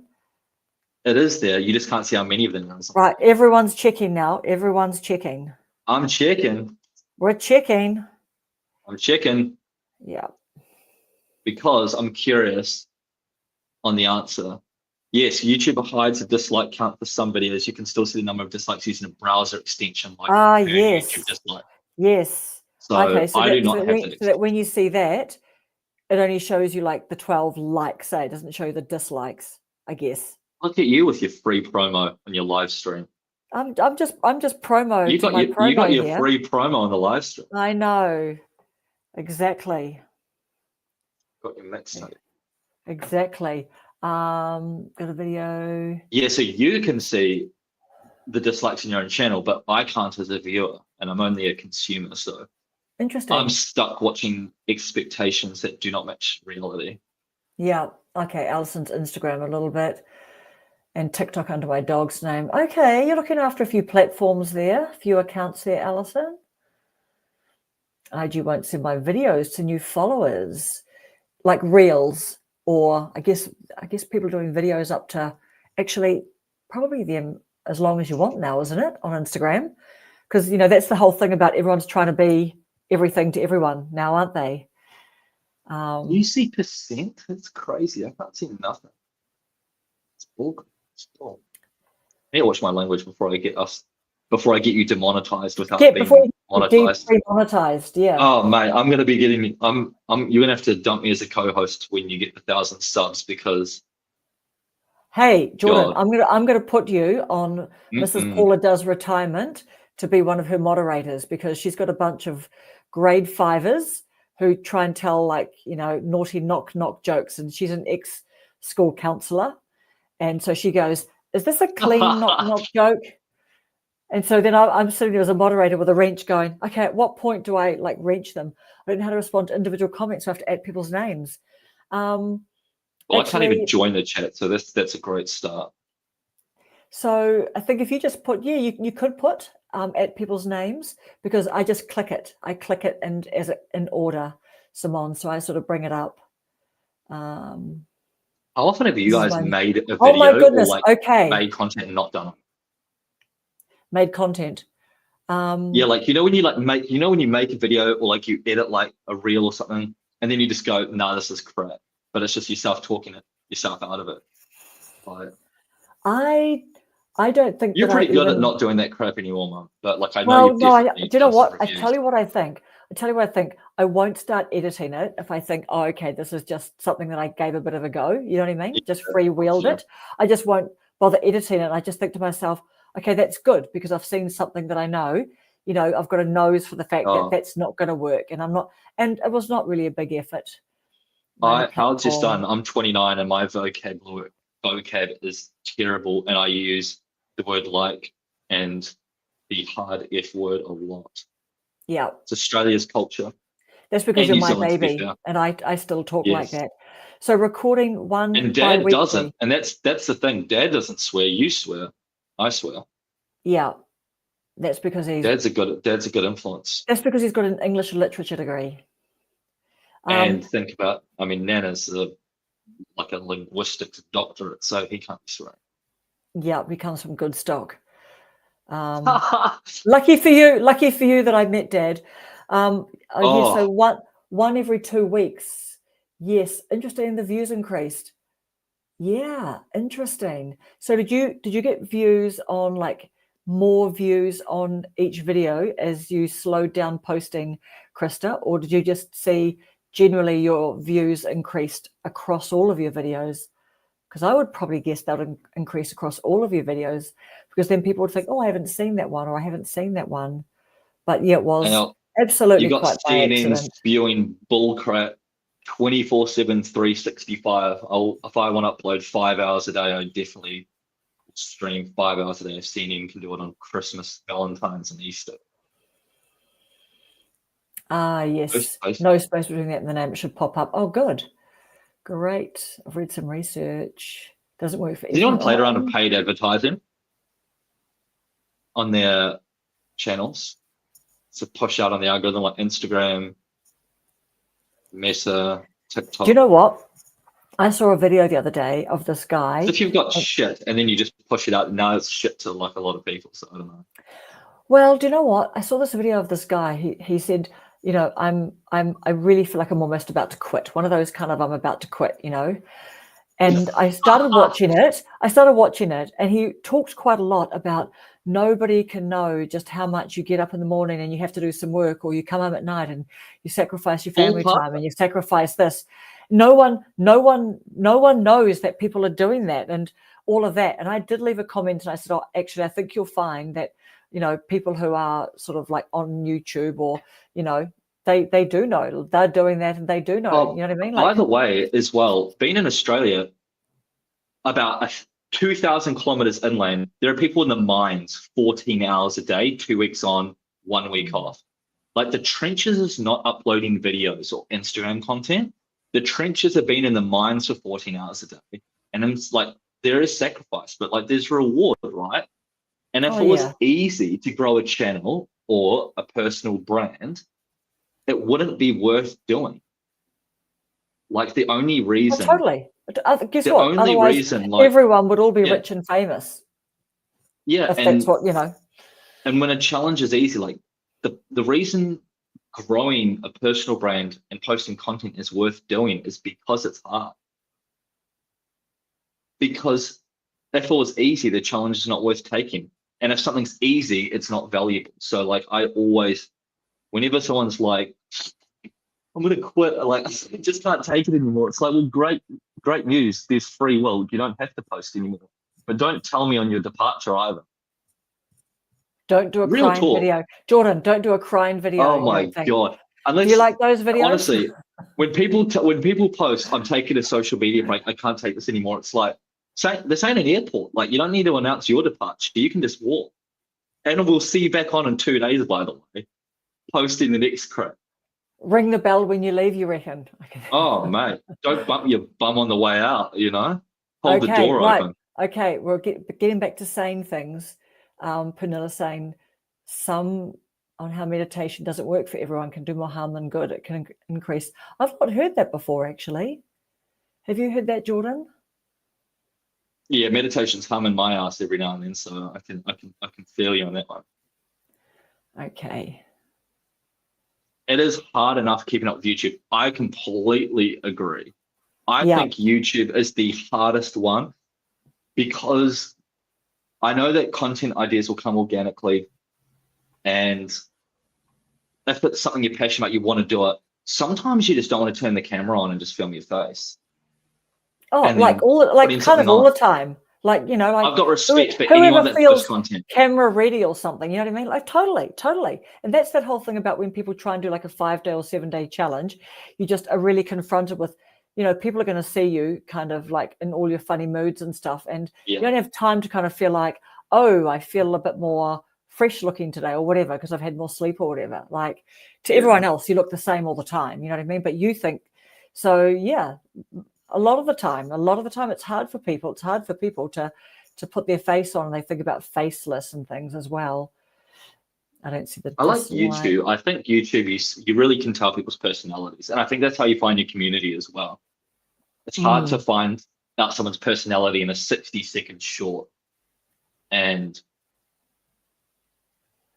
It is there. You just can't see how many of them are. Right. Everyone's checking now. Everyone's checking. I'm checking. We're checking. I'm checking. Yeah. Because I'm curious on the answer. Yes, YouTube hides a dislike count for some videos. You can still see the number of dislikes using a browser extension like yes. YouTube dislike. Yes. So I do not have that. So that when you see that, it only shows you like the 12 likes, it doesn't show you the dislikes, I guess. Look at you with your free promo on your live stream. I'm just promo You to got my your you got promo your here. free promo on the live stream. I know. Exactly. Got your mixtape. Exactly. Got a video. Yeah, so you can see the dislikes in your own channel, but I can't as a viewer, and I'm only a consumer, so Interesting. I'm stuck watching expectations that do not match reality. Yeah. Okay. Alison's Instagram a little bit, and TikTok under my dog's name. Okay, you're looking after a few platforms there, a few accounts there, Alison. IG won't send my videos to new followers, like Reels, or I guess people are doing videos up to actually probably them as long as you want now, isn't it, on Instagram? Because that's the whole thing about everyone's trying to be everything to everyone now, aren't they? You see percent? That's crazy. I can't see nothing. It's bull. I need to watch my language before I get you demonetized without being monetized. Demonetized, yeah. Oh mate, I'm gonna be getting. You're gonna have to dump me as a co-host when you get 1,000 subs because. Hey Jordan, God. I'm gonna put you on Mrs. Paula Does Retirement to be one of her moderators because she's got a bunch of grade 5ers who try and tell naughty knock jokes, and she's an ex-school counselor, and so she goes, "Is this a clean knock joke?" And so then I'm sitting there as a moderator with a wrench going, okay, at what point do I wrench them? I don't know how to respond to individual comments, so I have to add people's names. Well, I can't even join the chat, so that's a great start. So I think if you just put, you could put at people's names because I just click it. I click it and as it in order, Simone. So I sort of bring it up. How often have you guys made a video? Oh my goodness! Okay. Made content and not done it? Made content. Yeah, when you make a video or you edit a reel or something, and then you just go, "Nah, this is crap," but it's just yourself talking yourself out of it. I don't think you're pretty good at not doing that crap anymore, Mum. But I know well, no, do you know what? I tell you what I think. I won't start editing it if I think, oh, okay, this is just something that I gave a bit of a go. You know what I mean? Yeah, just freewheeled it. I just won't bother editing it. I just think to myself, okay, that's good because I've seen something that I know. I've got a nose for the fact that that's not going to work, and it was not really a big effort. I've just done. I'm 29, and my vocab is terrible, and I use the word and the hard F word a lot. Yeah. It's Australia's culture. That's because you're my baby and I still talk like that. So recording one and Dad doesn't, and that's the thing. Dad doesn't swear, you swear. I swear. Yeah. That's because Dad's a good influence. That's because he's got an English literature degree. And think about, Nana's a linguistics doctorate, so he can't be swearing. Yeah, he comes from good stock. Lucky for you that I met Dad. Yeah, so one every 2 weeks. Yes, interesting. The views increased. Yeah, interesting. So did you get views on more views on each video as you slowed down posting, Krista, or did you just see generally your views increased across all of your videos? Because I would probably guess that would increase across all of your videos because then people would think, oh, I haven't seen that one or I haven't seen that one. But yeah, it was absolutely you got quite CNN by accident. spewing bullcrap 24/7, 365. If I want to upload 5 hours a day, I definitely stream 5 hours a day. If CNN can do it on Christmas, Valentine's, and Easter. Yes. No space between that and the name. It should pop up. Oh, good. Great. I've read some research. Doesn't work for everyone. Has anyone played around with paid advertising on their channels to push out on the algorithm like Instagram, Meta, TikTok? Do you know what? I saw a video the other day of this guy. So if you've got shit and then you just push it out, now it's shit to a lot of people. So I don't know. Well, do you know what? I saw this video of this guy. He said, I really feel like I'm almost about to quit. One of those kind of I'm about to quit, And I started watching it. And he talked quite a lot about nobody can know just how much you get up in the morning and you have to do some work, or you come home at night and you sacrifice your family time and you sacrifice this. no one knows that people are doing that and all of that. And I did leave a comment and I said, oh, actually, I think you'll find that, you know, people who are sort of like on YouTube or, you know, they do know they're doing that and they do know. Well, you know what I mean? by the way, as well, being in Australia, about 2,000 kilometers inland, there are people in the mines 14 hours a day, 2 weeks on, 1 week off. Like the trenches is not uploading videos or Instagram content. The trenches have been in the mines for 14 hours a day. And it's like, there is sacrifice, but like there's reward, right? And if it was easy to grow a channel or a personal brand, it wouldn't be worth doing. Like the only reason. Oh, totally. Guess the what? only Otherwise, reason, like, everyone would all be rich and famous. Yeah. If that's what, you know. And when a challenge is easy, like the reason growing a personal brand and posting content is worth doing is because it's hard. Because if it was easy, the challenge is not worth taking. And if something's easy, it's not valuable. So like I always, whenever someone's like, I'm gonna quit, like I just can't take it anymore. It's like, well, great news. There's free will. You don't have to post anymore. But don't tell me on your departure either. Don't do a crying video. Jordan, don't do a crying video. Oh my God. Unless, do you like those videos? Honestly, when people post, I'm taking a social media break, I can't take this anymore. It's like, this ain't an airport. Like you don't need to announce your departure. You can just walk. And we'll see you back on in 2 days, by the way. Posting the next crap. Ring the bell when you leave, you reckon? Oh, mate. Don't bump your bum on the way out, you know? Hold the door open. Okay, we're getting back to saying things. Pernilla saying some on how meditation doesn't work for everyone, can do more harm than good. It can increase. I've not heard that before, actually. Have you heard that, Jordan? Yeah, meditation's humming my ass every now and then, so I can feel you on that one. Okay. It is hard enough keeping up with YouTube. I completely agree. I think YouTube is the hardest one because I know that content ideas will come organically, and if it's something you're passionate about, you want to do it. Sometimes you just don't want to turn the camera on and just film your face. Oh, like kind of all the time. Like, you know, like I've got respect for anyone that posts content. Camera ready or something, you know what I mean? Like totally. And that's that whole thing about when people try and do like a 5-day or 7-day challenge, you just are really confronted with, you know, people are going to see you kind of like in all your funny moods and stuff. And you don't have time to kind of feel like, oh, I feel a bit more fresh looking today or whatever, because I've had more sleep or whatever. Like to everyone else, you look the same all the time. You know what I mean? But you think, so yeah, a lot of the time it's hard for people. It's hard for people to put their face on, and they think about faceless and things as well. I don't see the I like YouTube. I think YouTube, you really can tell people's personalities. And I think that's how you find your community as well. It's hard to find out someone's personality in a 60-second short. And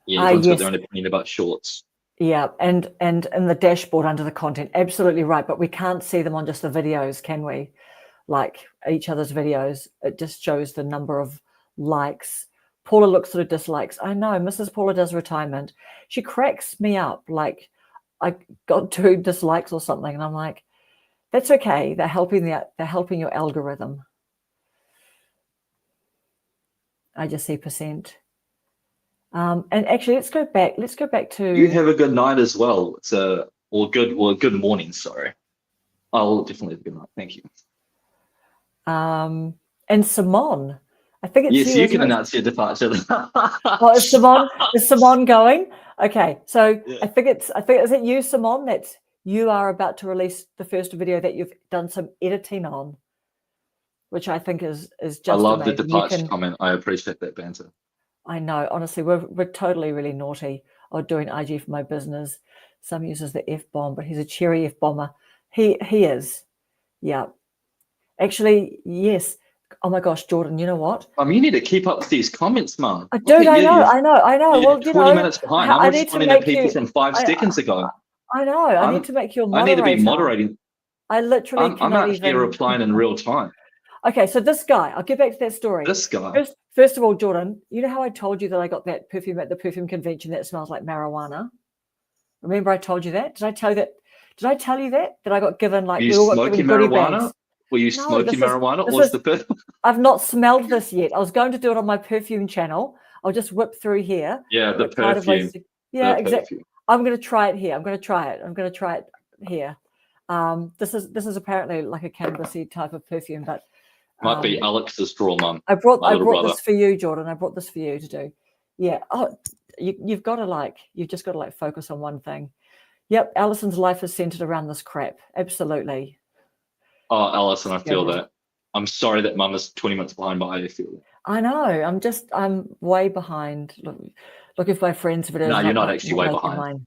yeah, everyone's got their own opinion about shorts. Yeah, and in the dashboard under the content, absolutely right. But we can't see them on just the videos, can we? Like each other's videos, it just shows the number of likes. Paula looks at her dislikes. I know, Mrs. Paula does retirement. She cracks me up. Like I got 2 dislikes or something, and I'm like, that's okay. They're helping your algorithm. I just see %. And actually, let's go back to. You have a good night as well. It's good morning. Sorry, I'll definitely have a good night. Thank you. And Simone, I think it's yes. You can announce your departure. Oh, is Simone going? Okay, so yeah. I think is it you, Simone? That's you are about to release the first video that you've done some editing on, which I think is just. I love amazing. The departure comment. I appreciate that banter. I know, honestly, we're totally really naughty. I'm doing IG for my business. Some uses the F-bomb, but he's a cherry F-bomber. He is. Yeah. Actually, yes. Oh my gosh, Jordan, you know what? You need to keep up with these comments, Mum. I do, I know. Well, 20 minutes behind. I'm responding to people from 5 seconds ago. I know. I need to make you a moderator. I need to be moderating. I literally I'm out here replying in real time. Okay, so this guy, I'll get back to that story. This guy. First of all, Jordan, you know how I told you that I got that perfume at the perfume convention that smells like marijuana? Remember I told you that? Did Did I tell you that I got given Were like you we all got smoking given goodie marijuana? bags? Were you No, smoking marijuana? Or was the perfume? I've not smelled this yet. I was going to do it on my perfume channel. I'll just whip through here. Yeah, the But part of perfume. yeah, The exactly. perfume. I'm going to try it here. I'm going to try it here. This is apparently like a cannabisy type of perfume, but Might be Alex's draw, Mum. I brought brother. this for you, Jordan. I brought this for you to do. Yeah. Oh, you've just got to focus on one thing. Yep, Alison's life is centered around this crap. Absolutely. Oh, Alison, I feel that. I'm sorry that Mum is 20 minutes behind, but I feel it. I know. I'm way behind. Look if my friends videos. No, you're not actually way behind. Mine.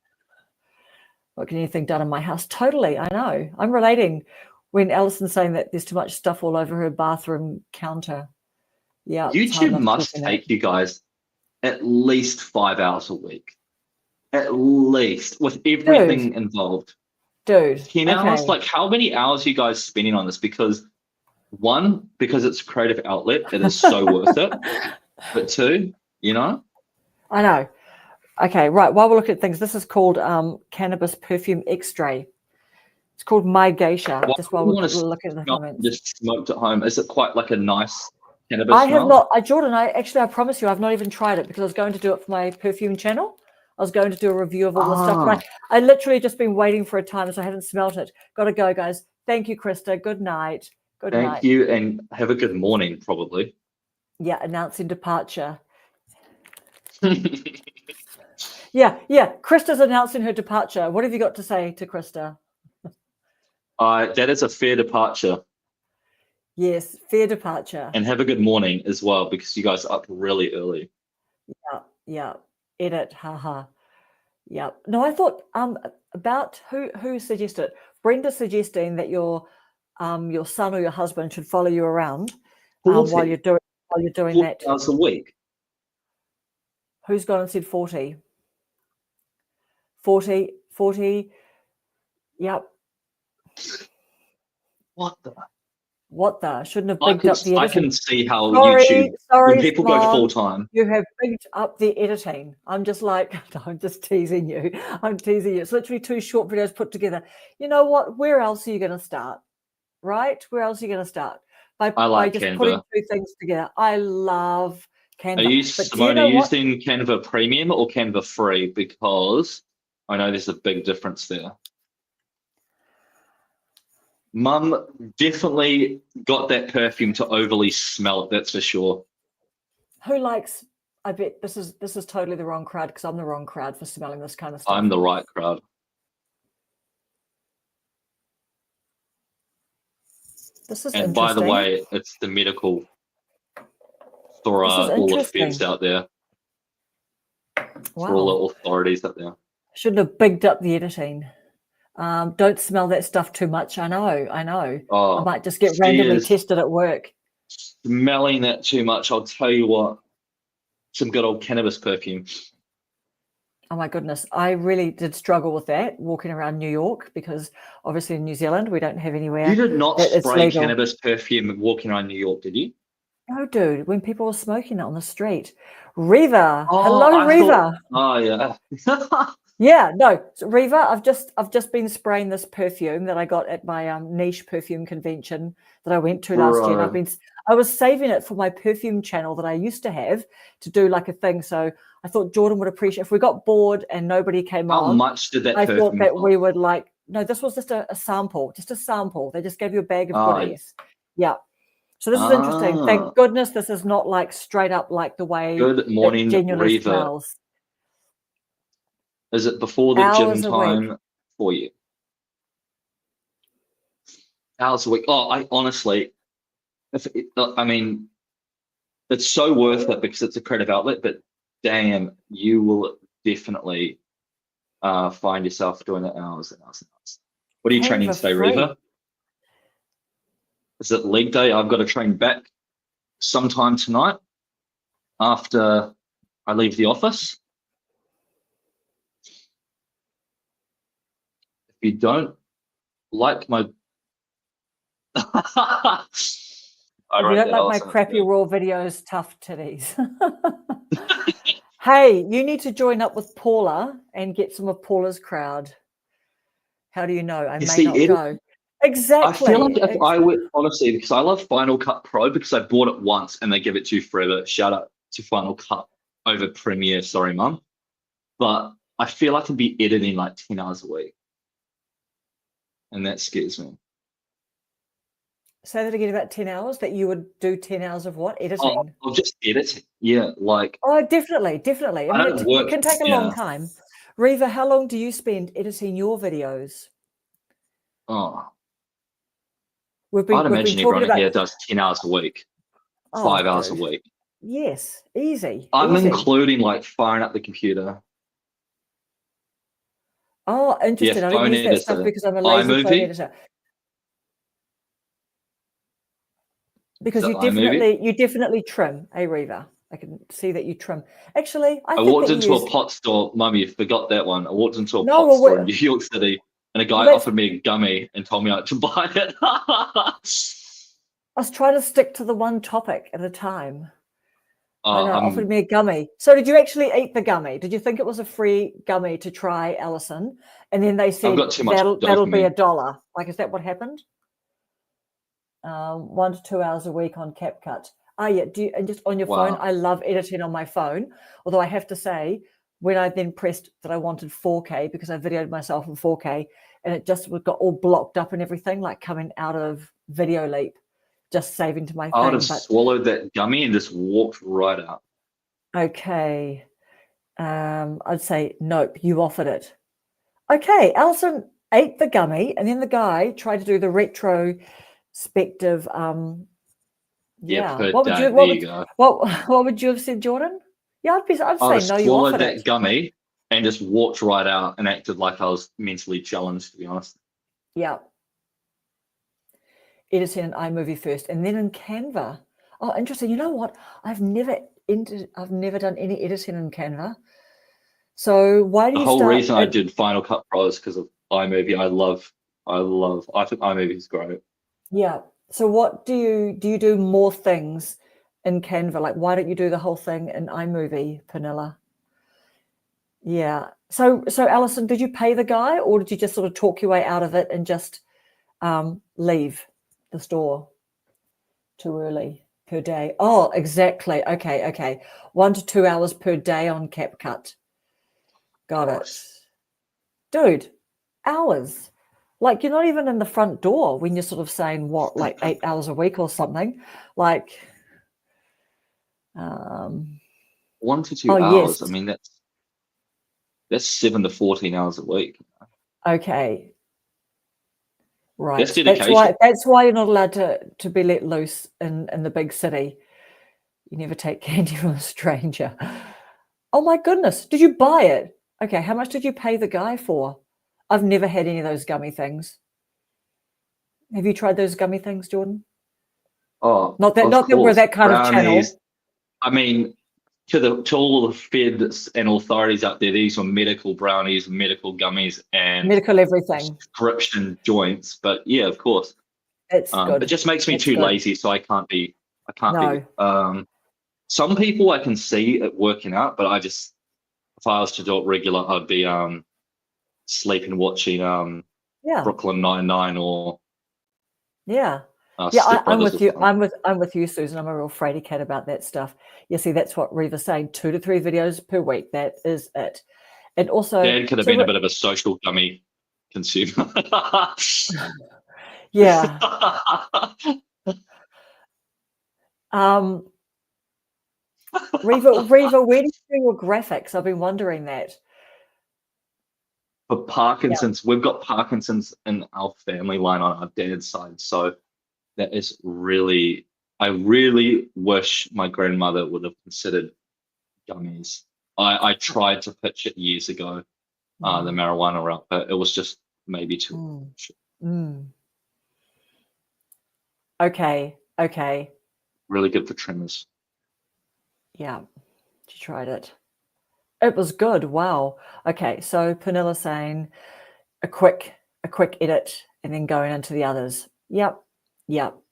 What can anything done in my house? Totally. I know. I'm relating when Alison's saying that there's too much stuff all over her bathroom counter. Yeah. YouTube must take you guys at least 5 hours a week. At least, with everything involved. Dude. 10 hours? Like, how many hours are you guys spending on this? Because one, because it's a creative outlet, it is so worth it. But two, I know. Okay, right. While we're looking at things, this is called cannabis perfume extrait. It's called My Geisha. Just while we're looking at the comments. Just smoked at home. Is it quite like a nice cannabis I smell? have not. Jordan, I promise you, I've not even tried it because I was going to do it for my perfume channel. I was going to do a review of all the stuff. But I literally just been waiting for a time, so I haven't smelt it. Got to go, guys. Thank you, Krista. Good night. Good night. Thank you, and have a good morning, probably. Yeah, announcing departure. Yeah. Krista's announcing her departure. What have you got to say to Krista? That is a fair departure. Yes, fair departure. And have a good morning as well, because you guys are up really early. Yeah. Edit, haha. Yeah. No, I thought about who suggested it. Brenda suggesting that your son or your husband should follow you around while you're doing that. 40 hours a week. Who's gone and said 40? 40. Yep. What the? Shouldn't have bigged up the editing. I can see how YouTube, when people go full time. You have bigged up the editing. I'm just like, I'm just teasing you. I'm teasing you. It's literally 2 short videos put together. You know what? Where else are you going to start? Right? Where else are you going to start? By just Canva. Putting 2 things together. I love Canva. Are you, Simone, using Canva Premium or Canva Free? Because I know there's a big difference there. Mum definitely got that perfume to overly smell it, that's for sure. Who likes, I bet this is totally the wrong crowd because I'm the wrong crowd for smelling this kind of stuff. I'm the right crowd. This is and by the way, it's the medical for all the feds out there. Wow. For all the authorities out there. Shouldn't have bigged up the editing. Don't smell that stuff too much. I know. Oh, I might just get randomly tested at work. Smelling that too much, I'll tell you what, some good old cannabis perfume. Oh my goodness. I really did struggle with that walking around New York because obviously in New Zealand, we don't have anywhere. You did not spray cannabis perfume walking around New York, did you? No, dude, when people were smoking it on the street. Reva. Hello, Reva. Yeah. Yeah, no, so Reva, I've just been spraying this perfume that I got at my niche perfume convention that I went to last year. And I was saving it for my perfume channel that I used to have to do like a thing. So I thought Jordan would appreciate if we got bored and nobody came on. How much did that perfume thought that we would like, no, this was just a sample, They just gave you a bag of goodies. Yeah. So this is interesting. Thank goodness this is not like straight up like the way Good morning, genuinely Reva. smells. Is it before the gym time for you? Hours a week. Oh, I honestly, it's so worth it because it's a creative outlet, but damn, you will definitely find yourself doing it hours and hours and hours. What are you training today, Reva? Is it leg day? I've got to train back sometime tonight after I leave the office. If you don't like my crappy raw videos, tough titties. Hey, you need to join up with Paula and get some of Paula's crowd. How do you know? I You may see, not go. Exactly. I feel like if I would, honestly, because I love Final Cut Pro because I bought it once and they give it to you forever. Shout out to Final Cut over Premiere. Sorry, Mum. But I feel I can be editing like 10 hours a week. And that scares me. Say that again, about 10 hours, that you would do 10 hours of what? Editing? I'll just edit. Yeah, like. Oh, definitely. I mean, it can take a long time. Riva, how long do you spend editing your videos? Oh, I'd imagine everyone here does 10 hours a week, 5 hours a week. Yes, easy. I'm including like firing up the computer. Oh, interesting. Yeah, I don't use that stuff because I'm a lazy phone editor. Because you definitely trim, Riva. I can see that you trim. Actually, I walked into a pot store. Mummy, you forgot that one. I walked into a pot store in New York City, and a guy offered me a gummy and told me I had to buy it. I was trying to stick to the one topic at a time. Offered me a gummy. So did you actually eat the gummy? Did you think it was a free gummy to try, Alison? And then they said that'll be $1. Like, is that what happened? 1 to 2 hours a week on CapCut. Oh yeah, and just on your phone? I love editing on my phone. Although I have to say, when I then pressed that I wanted 4K because I videoed myself in 4K, and it just got all blocked up and everything, like coming out of Video Leap, just saving to my phone. I would have swallowed that gummy and just walked right out. Okay. I'd say, nope, you offered it. Okay, Alison ate the gummy, and then the guy tried to do the retrospective. What would you have said, Jordan? Yeah, I'd say no. You offered that gummy and just walked right out and acted like I was mentally challenged. To be honest. Yeah. Editing in iMovie first, and then in Canva. Oh, interesting. You know what? I've never done any editing in Canva. So why do you start? The whole reason I did Final Cut Pro is because of iMovie. I think iMovie is great. Yeah. So what do you do more things in Canva? Like, why don't you do the whole thing in iMovie, Pernilla? Yeah. So Alison, did you pay the guy, or did you just sort of talk your way out of it and just leave the store too early per day? Oh, exactly. Okay. 1 to 2 hours per day on CapCut. Got it. Dude, hours. Like, you're not even in the front door when you're sort of saying what, like 8 hours a week or something. Like 1 to 2 hours. Yes. I mean, that's 7 to 14 hours a week. Okay. Right. That's dedication. That's why you're not allowed to be let loose in the big city. You never take candy from a stranger. Oh my goodness. Did you buy it? Okay. How much did you pay the guy for? I've never had any of those gummy things. Have you tried those gummy things, Jordan? Oh, not that we're that kind of channel. I mean, to all the feds and authorities out there, these were medical brownies, medical gummies, and medical everything, prescription joints. But yeah, of course, it's good. It just makes me too lazy, so I can't be. Some people I can see it working out, but if I was to do it regular, I'd be sleeping watching Brooklyn Nine-Nine or I'm with you. I'm with you, Susan. I'm a real fraidy cat about that stuff. You see, that's what Riva's saying. 2 to 3 videos per week. That is it. And also, Dad could have been a bit of a social gummy consumer. Yeah. Riva, where do you do your graphics? I've been wondering that. For Parkinson's, we've got Parkinson's in our family line on our dad's side. So that is really, I really wish my grandmother would have considered gummies. I tried to pitch it years ago, the marijuana route, but it was just maybe too much. Okay. Really good for trimmers. Yeah, she tried it. It was good. Wow. Okay, so Pernilla saying a quick edit and then going into the others. Yep. You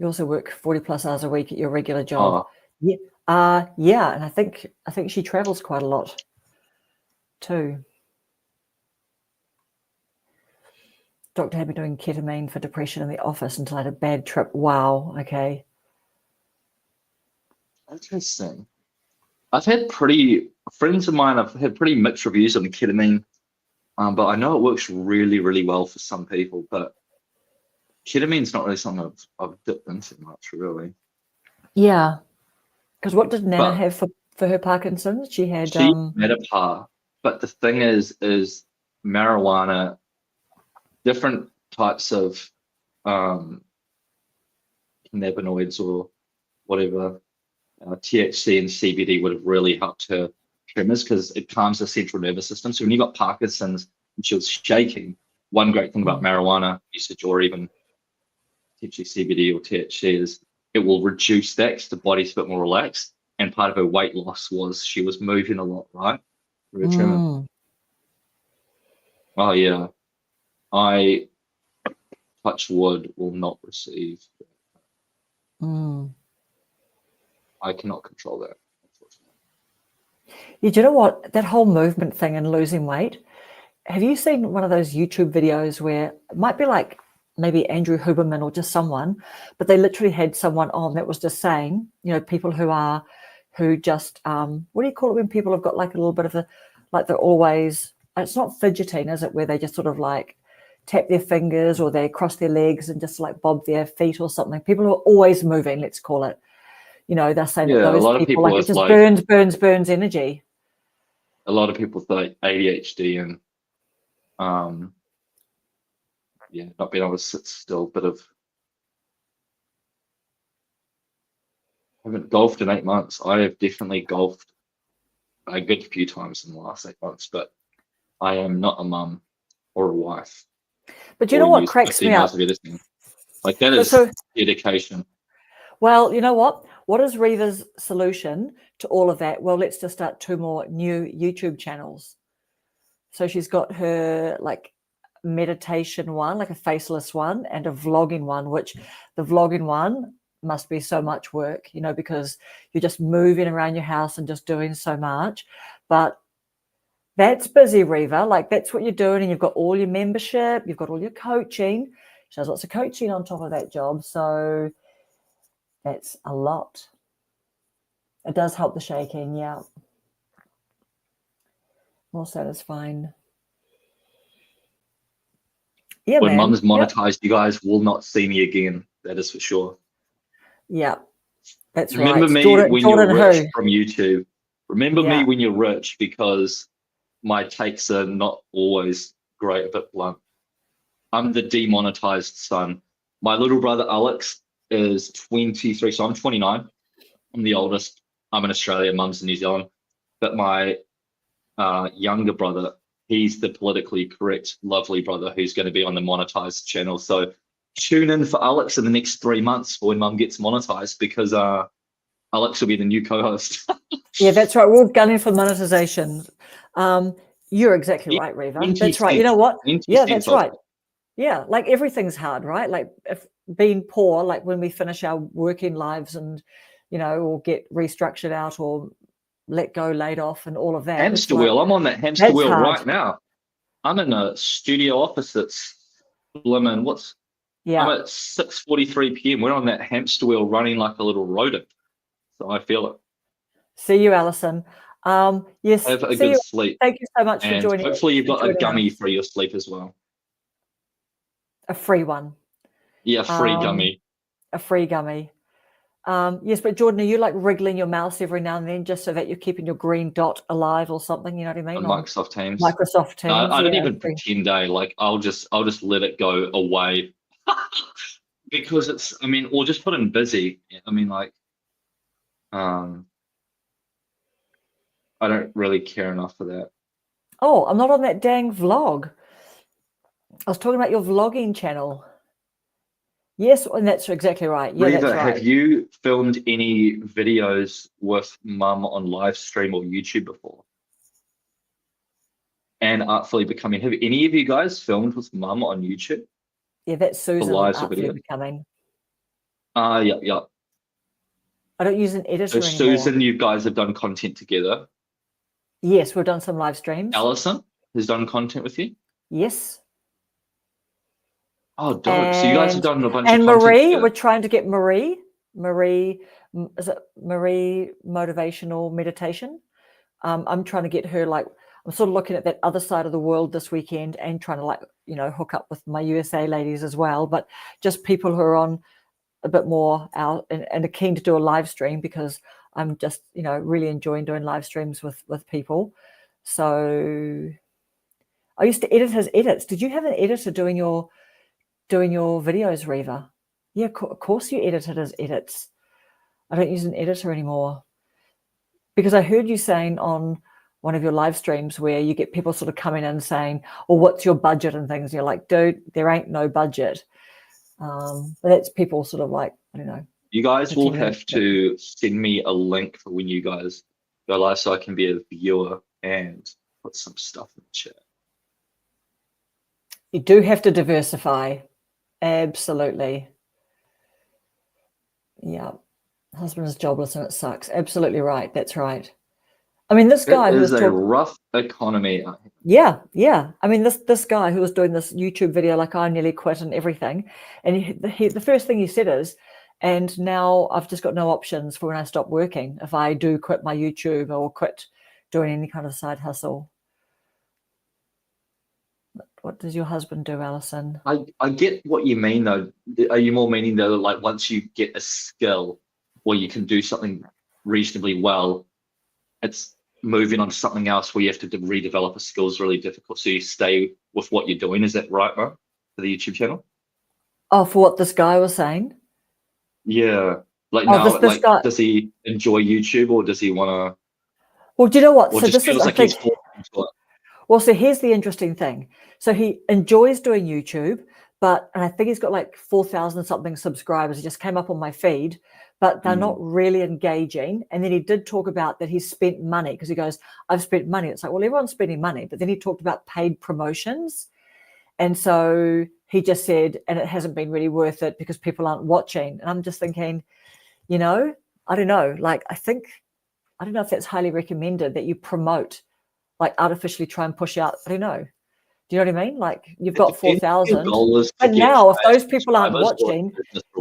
also work 40 plus hours a week at your regular job. Yeah, and I think she travels quite a lot. too. Doctor had me doing ketamine for depression in the office until I had a bad trip. Wow. Okay. Interesting. Friends of mine have had pretty mixed reviews on the ketamine, but I know it works really, really well for some people. But ketamine's not really something I've dipped into much, really. Yeah. Because what did Nana But have for her Parkinson's? She had she Medipar, but the thing is marijuana, different types of cannabinoids or whatever, THC and CBD would have really helped her tremors because it calms the central nervous system. So when you got Parkinson's and she was shaking, one great thing about marijuana usage or even potentially CBD or THC is it will reduce that because the body's a bit more relaxed. And part of her weight loss was she was moving a lot, right? Through her tremor. Oh yeah, I touch wood will not receive. I cannot control that, unfortunately. Yeah, do you know what? That whole movement thing and losing weight. Have you seen one of those YouTube videos where it might be like maybe Andrew Huberman or just someone, but they literally had someone on that was just saying, people who just, what do you call it when people have got like a little bit of like they're always, it's not fidgeting, is it? Where they just sort of like tap their fingers or they cross their legs and just like bob their feet or something. People who are always moving, let's call it. They're saying that those people like it just burns energy. A lot of people think ADHD and not being able to sit still, I haven't golfed in 8 months. I have definitely golfed a good few times in the last 8 months, but I am not a mum or a wife. But you know what cracks me up? Like that is dedication. Well, you know what? What is Reva's solution to all of that? Well, let's just start 2 more new YouTube channels. So she's got her like meditation one, like a faceless one, and a vlogging one, which the vlogging one must be so much work, because you're just moving around your house and just doing so much. But that's busy, Reva. Like that's what you're doing, and you've got all your membership, you've got all your coaching. She has lots of coaching on top of that job. So that's a lot. It does help the shaking, yeah. More satisfying. Yeah, when Mum's monetized, you guys will not see me again. That is for sure. Yeah, that's Remember right. me when you're rich from YouTube. Remember me when you're rich, because my takes are not always great, a bit blunt. I'm the demonetized son. My little brother Alex is 23, so I'm 29. I'm the oldest. I'm in Australia, Mum's in New Zealand. But my younger brother, he's the politically correct, lovely brother who's going to be on the monetized channel. So tune in for Alex in the next 3 months for when Mum gets monetized, because Alex will be the new co-host. Yeah, that's right. We're gunning for monetization. You're exactly right, Reva. That's right. You know what? Yeah, that's right. Yeah, like everything's hard, right? Like if being poor, like when we finish our working lives and, or get restructured out or let go, laid off and all of that. Hamster wheel. I'm on that hamster wheel right now. I'm in a studio office that's blimmin', I'm at 6:43 p.m. We're on that hamster wheel running like a little rodent. So I feel it. See you, Alison. Yes. Have a good sleep. Thank you so much for joining. Hopefully you've got a gummy for your sleep as well. A free one. Yeah, free gummy. A free gummy. Yes, but Jordan, are you like wriggling your mouse every now and then just so that you're keeping your green dot alive or something? You know what I mean? On Microsoft Teams. Microsoft Teams. I don't even pretend. Like I'll just let it go away because or just put in busy. I don't really care enough for that. Oh, I'm not on that dang vlog. I was talking about your vlogging channel. Yes, and that's exactly right. Yeah, Reva, that's right. Have you filmed any videos with Mum on live stream or YouTube before? And Artfully Becoming. Have any of you guys filmed with Mum on YouTube? Yeah, that's Susan. Artfully Becoming. Yeah. I don't use an editor anymore. Susan, you guys have done content together. Yes, we've done some live streams. Alison has done content with you. Yes. Oh, dope. So you guys have done a bunch and of content Marie, together. we're trying to get Marie, is it Marie Motivational Meditation? I'm trying to get her, like, I'm sort of looking at that other side of the world this weekend and trying to, like, hook up with my USA ladies as well, but just people who are on a bit more out and are keen to do a live stream, because I'm just, really enjoying doing live streams with people. So I used to edit his edits. Did you have an editor doing your videos, Reva? Yeah, of course you edited his edits. I don't use an editor anymore, because I heard you saying on one of your live streams where you get people sort of coming in saying, "Oh, what's your budget?" and things. You're like, "Dude, there ain't no budget." But that's people sort of like, I don't know. You guys will have to send me a link for when you guys go live so I can be a viewer and put some stuff in the chat. You do have to diversify. Absolutely. Yeah. Husband is jobless and it sucks. Absolutely right. That's right. I mean, this guy who is a rough economy. Yeah. I mean, this guy who was doing this YouTube video, like, I nearly quit and everything, and the first thing he said is, and now I've just got no options for when I stop working if I do quit my YouTube or quit doing any kind of side hustle. What does your husband do, Alison? I get what you mean, though. Are you more meaning, though, like once you get a skill where you can do something reasonably well, it's moving on to something else where you have to redevelop a skill is really difficult. So you stay with what you're doing. Is that right, Mo, for the YouTube channel? Oh, for what this guy was saying? Yeah. Like, now, this guy, does he enjoy YouTube, or does he want to? Well, do you know what? Or So just this is, feels like he's forced into it. Well, so here's the interesting thing. So he enjoys doing YouTube, and I think he's got like 4,000 something subscribers. He just came up on my feed, but they're not really engaging. And then he did talk about that he's spent money, because he goes, "I've spent money." It's like, well, everyone's spending money. But then he talked about paid promotions. And so he just said, and it hasn't been really worth it because people aren't watching. And I'm just thinking, I don't know. Like, I don't know if that's highly recommended that you promote, like, artificially try and push out. I don't know. Do you know what I mean? Like, you've got 4,000. But now, if those people aren't watching,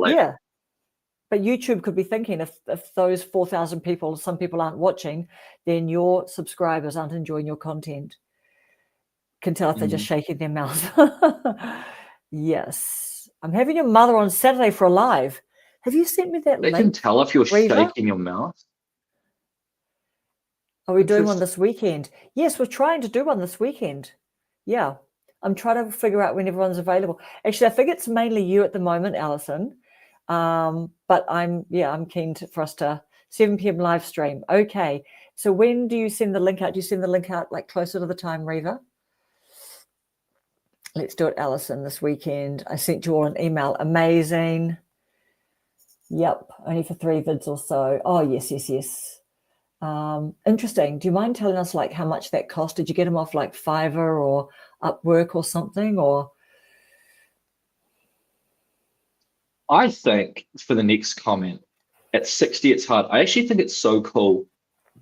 yeah. But YouTube could be thinking, if those 4,000 people, some people aren't watching, then your subscribers aren't enjoying your content. Can tell if they're just shaking their mouth. Yes. I'm having your mother on Saturday for a live. Have you sent me that link? They can tell if you're shaking your mouth. Are we doing one this weekend? Yes, we're trying to do one this weekend. Yeah. I'm trying to figure out when everyone's available. Actually, I think it's mainly you at the moment, Alison. But I'm keen for us to 7 p.m. live stream. Okay. So when do you send the link out? Do you send the link out like closer to the time, Reva? Let's do it, Alison, this weekend. I sent you all an email. Amazing. Yep. Only for 3 vids or so. Oh, yes. Interesting. Do you mind telling us like how much that cost? Did you get them off like Fiverr or Upwork or something? Or I think for the next comment, at 60 it's hard. I actually think it's so cool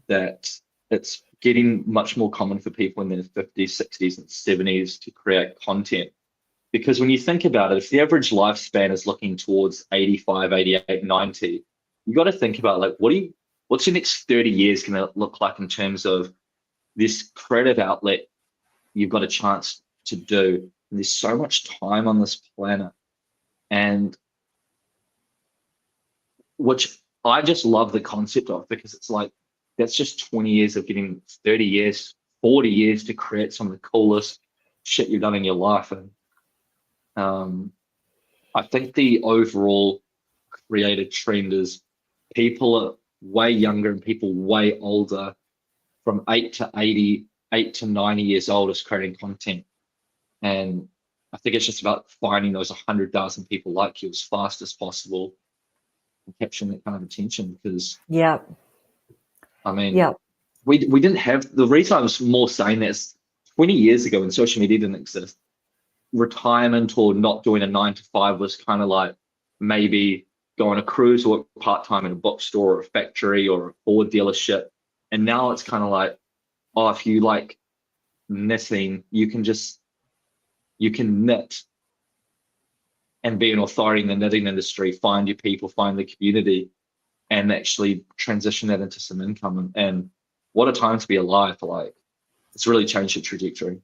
that it's getting much more common for people in their 50s, 60s, and 70s to create content. Because when you think about it, if the average lifespan is looking towards 85, 88, 90, you got to think about like what's your next 30 years going to look like in terms of this creative outlet you've got a chance to do. And there's so much time on this planet. And which I just love the concept of, because it's like, that's just 20 years of getting 30 years, 40 years to create some of the coolest shit you've done in your life. And I think the overall creative trend is people are way younger and people way older, from 8 to 80, 8 to 90 years old, is creating content. And I think it's just about finding those 100,000 people like you as fast as possible and capturing that kind of attention. Because I mean, we didn't have, the reason I was more saying that is 20 years ago when social media didn't exist, retirement or not doing a 9 to 5 was kind of like maybe go on a cruise or work part-time in a bookstore or a factory or a Ford dealership. And now it's kind of like oh, if you like knitting, you can knit and be an authority in the knitting industry, find your people, find the community, and actually transition that into some income. And what a time to be alive. Like, it's really changed the trajectory.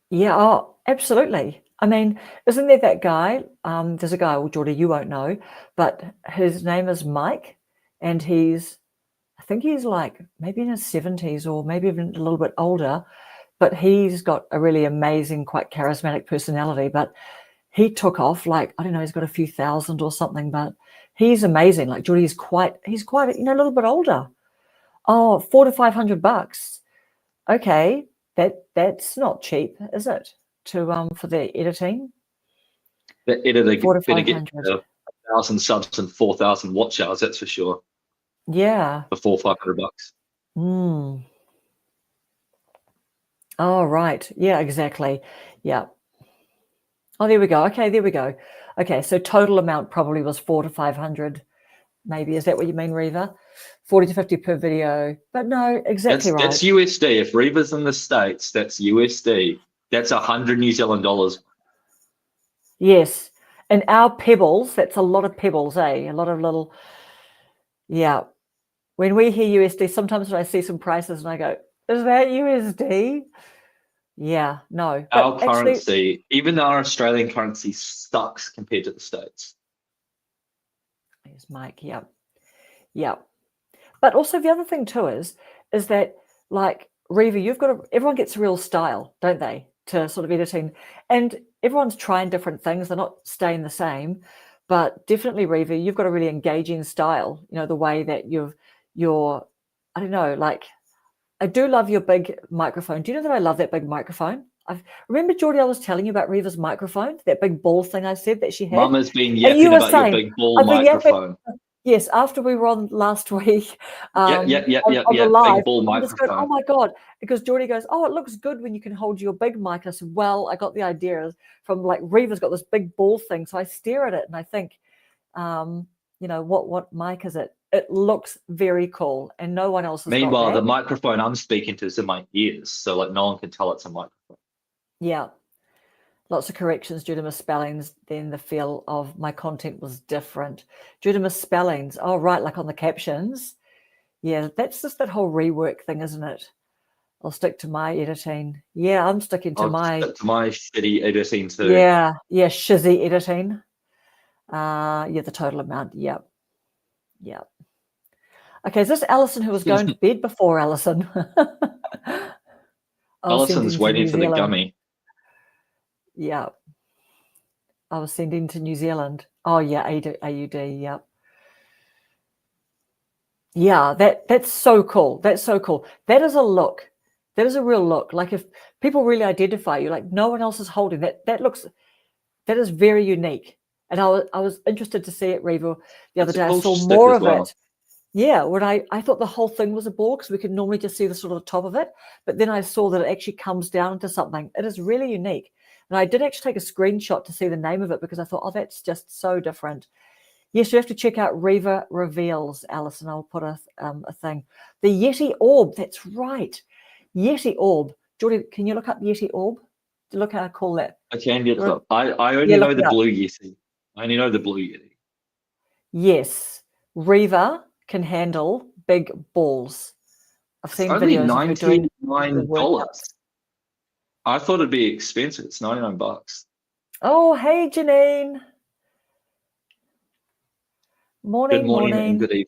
Yeah, oh, absolutely. I mean, isn't there that guy? There's a guy, well, Geordie, you won't know, but his name is Mike, and I think he's like maybe in his 70s or maybe even a little bit older, but he's got a really amazing, quite charismatic personality. But he took off, like, I don't know, he's got a few thousand or something, but he's amazing. Like, Geordie's he's quite, a little bit older. Oh, $400 to $500. Okay. That's not cheap, is it? To for the editing. The editor $400 to better get 500. 1,000 subs and 4,000 watch hours, that's for sure. Yeah. For $400-500. Mm. Oh, right. Yeah, exactly. Yeah. Oh, there we go. Okay, there we go. Okay, so total amount probably was 400 to 500. Maybe, is that what you mean, Reva? 40 to 50 per video. But no, exactly right. That's USD. If Reva's in the States, that's USD. That's 100 New Zealand dollars. Yes. And our pebbles, that's a lot of pebbles, eh? A lot of little, yeah. When we hear USD, sometimes when I see some prices and I go, is that USD? Yeah, no. Our currency, even though our Australian currency sucks compared to the States. There's Mike, yeah. Yeah. But also the other thing too is that, like, Reva, everyone gets a real style, don't they, to sort of editing. And everyone's trying different things. They're not staying the same. But definitely, Reva, you've got a really engaging style, the way that you're, I don't know, like, I do love your big microphone. Do you know that I love that big microphone? Remember, Geordie, I was telling you about Reva's microphone, that big ball thing I said that she had. Mum has been yapping about your big ball microphone. Yes, after we were on last week, on the live, big ball I'm microphone. just going, oh my God, because Geordie goes, oh, it looks good when you can hold your big mic. I said, well, I got the idea from, like, Reva's got this big ball thing, so I stare at it and I think, what mic is it? It looks very cool, and no one else has Meanwhile, got that. the microphone I'm speaking to is in my ears, so like no one can tell it's a microphone. Yeah. Lots of corrections due to misspellings. Then the feel of my content was different due to misspellings. Oh, right, like on the captions. Yeah, that's just that whole rework thing, isn't it? I'll stick to my editing. Yeah, I'm sticking to my shitty editing too. Yeah, shizzy editing. The total amount. Yep. Okay, is this Alison who was going to bed before, Alison? Alison's waiting for the gummy. Yeah. I was sending to New Zealand. Oh, yeah, AUD, yep. Yeah, that's so cool. That's so cool. That is a look. That is a real look. Like, if people really identify you, like, no one else is holding that. That is very unique. And I was interested to see it, Reva, the other day. I saw more of it. Yeah, when I thought the whole thing was a ball, because we could normally just see the sort of the top of it. But then I saw that it actually comes down to something. It is really unique. And I did actually take a screenshot to see the name of it, because I thought, oh, that's just so different. Yes, you have to check out Reva Reveals, Alison. I'll put a thing. The Yeti Orb, that's right. Yeti Orb. Geordie, can you look up Yeti Orb? Look how I call that. I can get it. I only know the blue Yeti. I only know the blue Yeti. Yes. Reva can handle big balls. I've seen videos of her doing $99. I thought it'd be expensive. It's $99. Oh, hey, Janine. Morning. Good morning and good evening.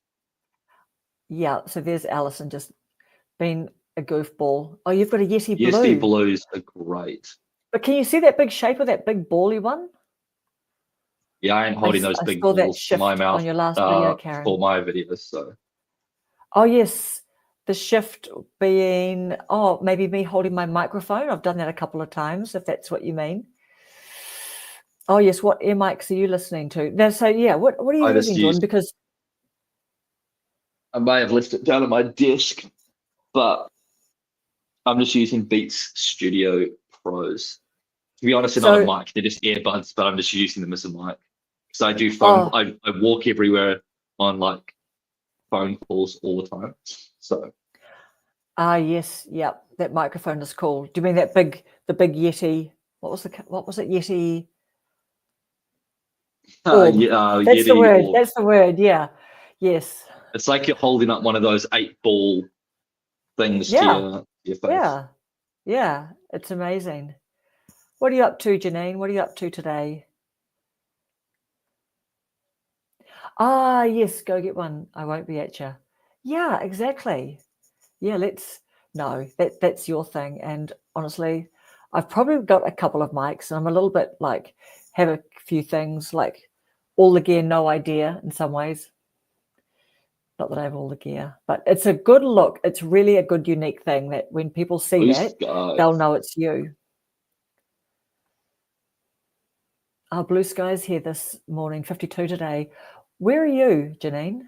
Yeah, so there's Alison just being a goofball. Oh, you've got a Yeti Blue. Yeti Blues are great. But can you see that big shape of that big bally one? Yeah, I ain't holding those big balls in my mouth on your last video, Karen. For my videos. So. Oh, yes. The shift being, maybe me holding my microphone. I've done that a couple of times, if that's what you mean. Oh, yes. What ear mics are you listening to? No, so, yeah, what are you using, Jordan? Because I may have left it down at my desk, but I'm just using Beats Studio Pros. To be honest, they're not a mic. They're just earbuds, but I'm just using them as a mic. So I do phone. I walk everywhere on, like, phone calls all the time. So Ah, yes, yep. That microphone is cool. Do you mean the big Yeti? What was it? Yeti orb. That's the Yeti word. orb. That's the word. Yeah. Yes. It's like you're holding up one of those 8-ball things to Yeah. your face. Yeah. Yeah. It's amazing. What are you up to, Janine? What are you up to today? Ah, yes, go get one. I won't be at you. Yeah, exactly. Yeah, that's your thing. And honestly, I've probably got a couple of mics and I'm a little bit like, have a few things like all the gear, no idea in some ways. Not that I have all the gear, but it's a good look. It's really a good, unique thing that when people see Blue that, skies. they'll know it's you. Our blue skies here this morning, 52 today. Where are you, Janine?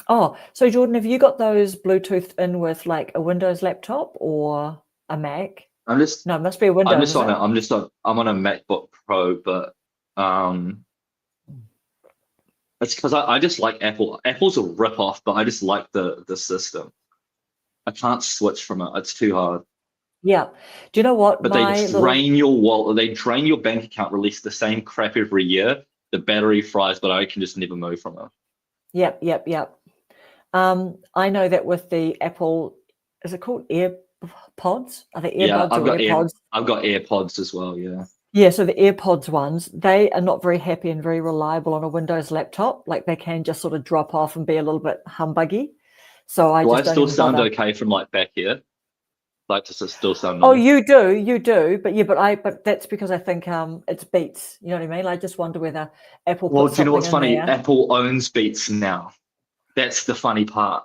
Oh, so Jordan, have you got those Bluetooth in with like a Windows laptop or a Mac? No, it must be a Windows. I'm on a MacBook Pro, but it's because I just like Apple. Apple's a rip-off, but I just like the system. I can't switch from it. It's too hard. Yeah. Do you know what? But they drain your wallet, they drain your bank account, release the same crap every year. The battery fries, but I can just never move from it. Yep. I know that with the Apple, is it called AirPods? Are they earbuds or AirPods? I've got AirPods as well, yeah. Yeah, so the AirPods ones, they are not very happy and very reliable on a Windows laptop. Like they can just sort of drop off and be a little bit humbuggy. So I just don't still even sound bother. okay from like back here? Like does it still sound normal? Oh, you do. But yeah, but that's because I think it's Beats. You know what I mean? I just wonder whether Apple Well, do you know what's funny? there. Apple owns Beats now. That's the funny part.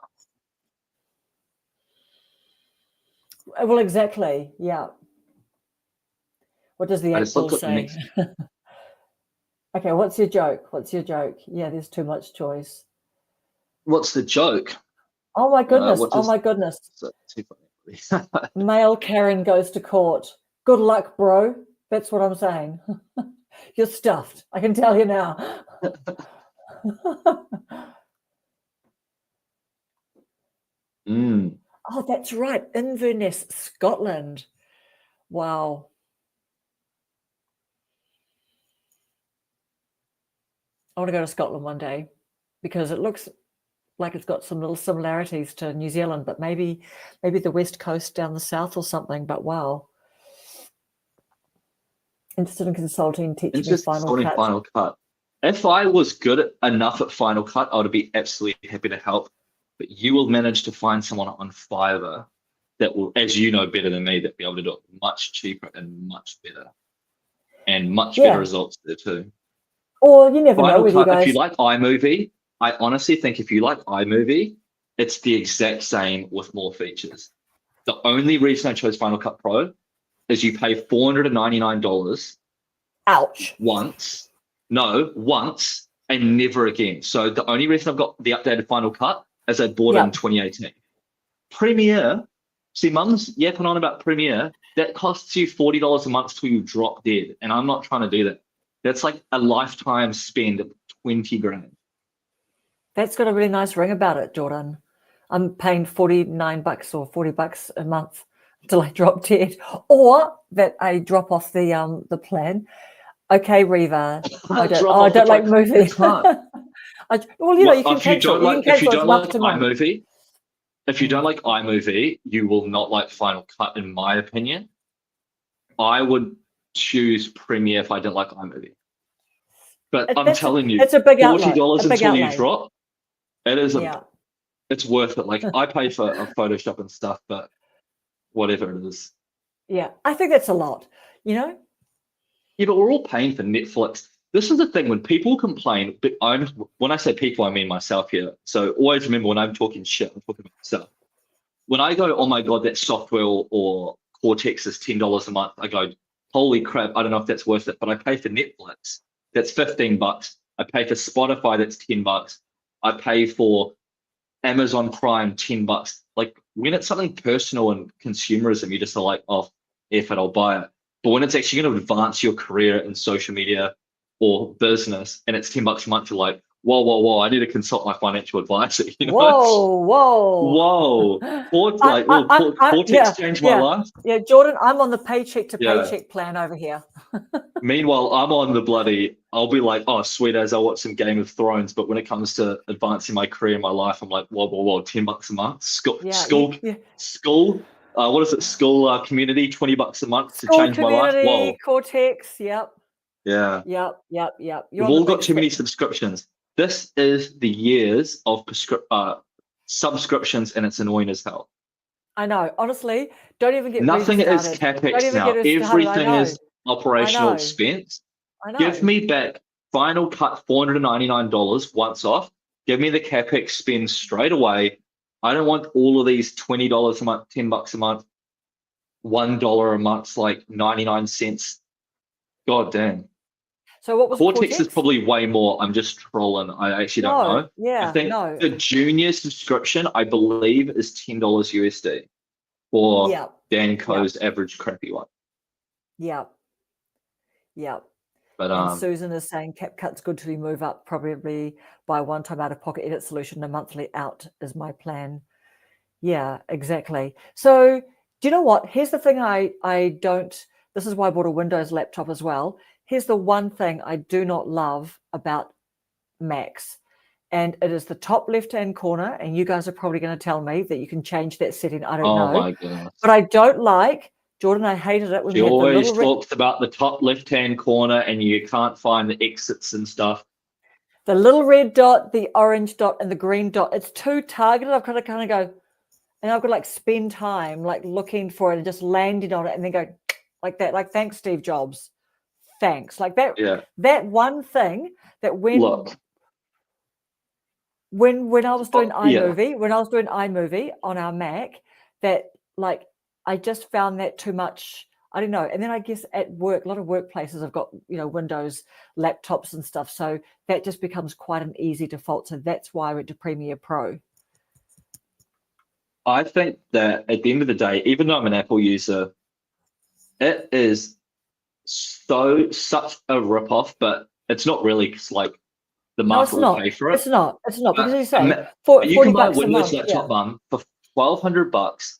Well, exactly. Yeah. What does the 8-ball say? Okay, what's your joke? Yeah, there's too much choice. What's the joke? Oh my goodness. My goodness. Too funny. Male Karen goes to court. Good luck, bro. That's what I'm saying. You're stuffed. I can tell you now. Oh, that's right. Inverness, Scotland. Wow. I want to go to Scotland one day because it looks like it's got some little similarities to New Zealand, but maybe the West Coast down the south or something. But wow. Interested in consulting, teaching me Final Cut. If I was good enough at Final Cut, I would be absolutely happy to help. But you will manage to find someone on Fiverr that will, as you know better than me, that be able to do it much cheaper and much better, and much better results there too. Or you never know with you guys. If you like iMovie, I honestly think if you like iMovie, it's the exact same with more features. The only reason I chose Final Cut Pro is you pay $499. Ouch. Once, and never again. So the only reason I've got the updated Final Cut is I bought it in 2018. Premiere, see, Mum's yapping on about Premiere. That costs you $40 a month till you drop dead, and I'm not trying to do that. That's like a lifetime spend of 20 grand. That's got a really nice ring about it, Jordan. I'm paying $49 or $40 a month till I drop dead, or that I drop off the plan. Okay, Reva. I don't like movies. Well, you can cancel. If you don't like iMovie, you will not like Final Cut, in my opinion. I would choose Premiere if I didn't like iMovie. But I'm telling you, it's a big $40 until you drop. It is it's worth it. Like I pay for Photoshop and stuff, but whatever it is. Yeah, I think that's a lot, you know? Yeah, but we're all paying for Netflix. This is the thing, when people complain, but when I say people, I mean myself here. So always remember, when I'm talking shit, I'm talking about myself. When I go, oh my God, that software or Cortex is $10 a month, I go, holy crap, I don't know if that's worth it, but I pay for Netflix. That's $15. I pay for Spotify, that's $10. I pay for Amazon Prime, $10. Like when it's something personal and consumerism, you just are like, oh, F it, I'll buy it. But when it's actually going to advance your career in social media or business, and it's $10 a month, you're like, whoa, I need to consult my financial advisor. Whoa. Cortex changed my life. Yeah, Jordan, I'm on the paycheck to Yeah. paycheck plan over here. Meanwhile, I'm on the bloody, I'll be like, oh, sweet as I'll watch some Game of Thrones. But when it comes to advancing my career and my life, I'm like, whoa, $10 a month. School, what is it? School community, $20 a month to change my life. Whoa. Cortex, yep. Yeah. Yep. We've all got too many subscriptions. This is the years of subscriptions, and it's annoying as hell. I know. Honestly, don't even get nothing me is started. capex now. Everything is operational expense. I know. Give me back Final Cut $499 once off. Give me the capex spend straight away. I don't want all of these $20 a month, $10 a month, $1 a month, like 99 cents. God damn. So what was Cortex is probably way more. I'm just trolling. I actually don't know. Yeah, I think the junior subscription, I believe, is $10 USD for Dan Coe's average crappy one. Yeah. But and Susan is saying CapCut's good till you move up, probably by one-time out-of-pocket edit solution. A monthly out is my plan. Yeah, exactly. So do you know what? Here's the thing I don't. This is why I bought a Windows laptop as well. Here's the one thing I do not love about Macs, and it is the top left-hand corner, and you guys are probably going to tell me that you can change that setting. I don't know. Oh my goodness. But I don't like, Jordan, I hated it when she always talks about the top left-hand corner and you can't find the exits and stuff. The little red dot, the orange dot, and the green dot. It's too targeted. I've got to kind of go, and I've got to like spend time like looking for it and just landing on it and then go like that. Like, thanks, Steve Jobs. Thanks. Like that. Yeah. That one thing that when I was doing iMovie, when I was doing iMovie on our Mac, that like I just found that too much. I don't know. And then I guess at work, a lot of workplaces have got, Windows laptops and stuff. So that just becomes quite an easy default. So that's why I went to Premiere Pro. I think that at the end of the day, even though I'm an Apple user, it is such a ripoff, but it's not really, because like the market will pay for it. It's not because you say you can buy a Windows laptop for $1,200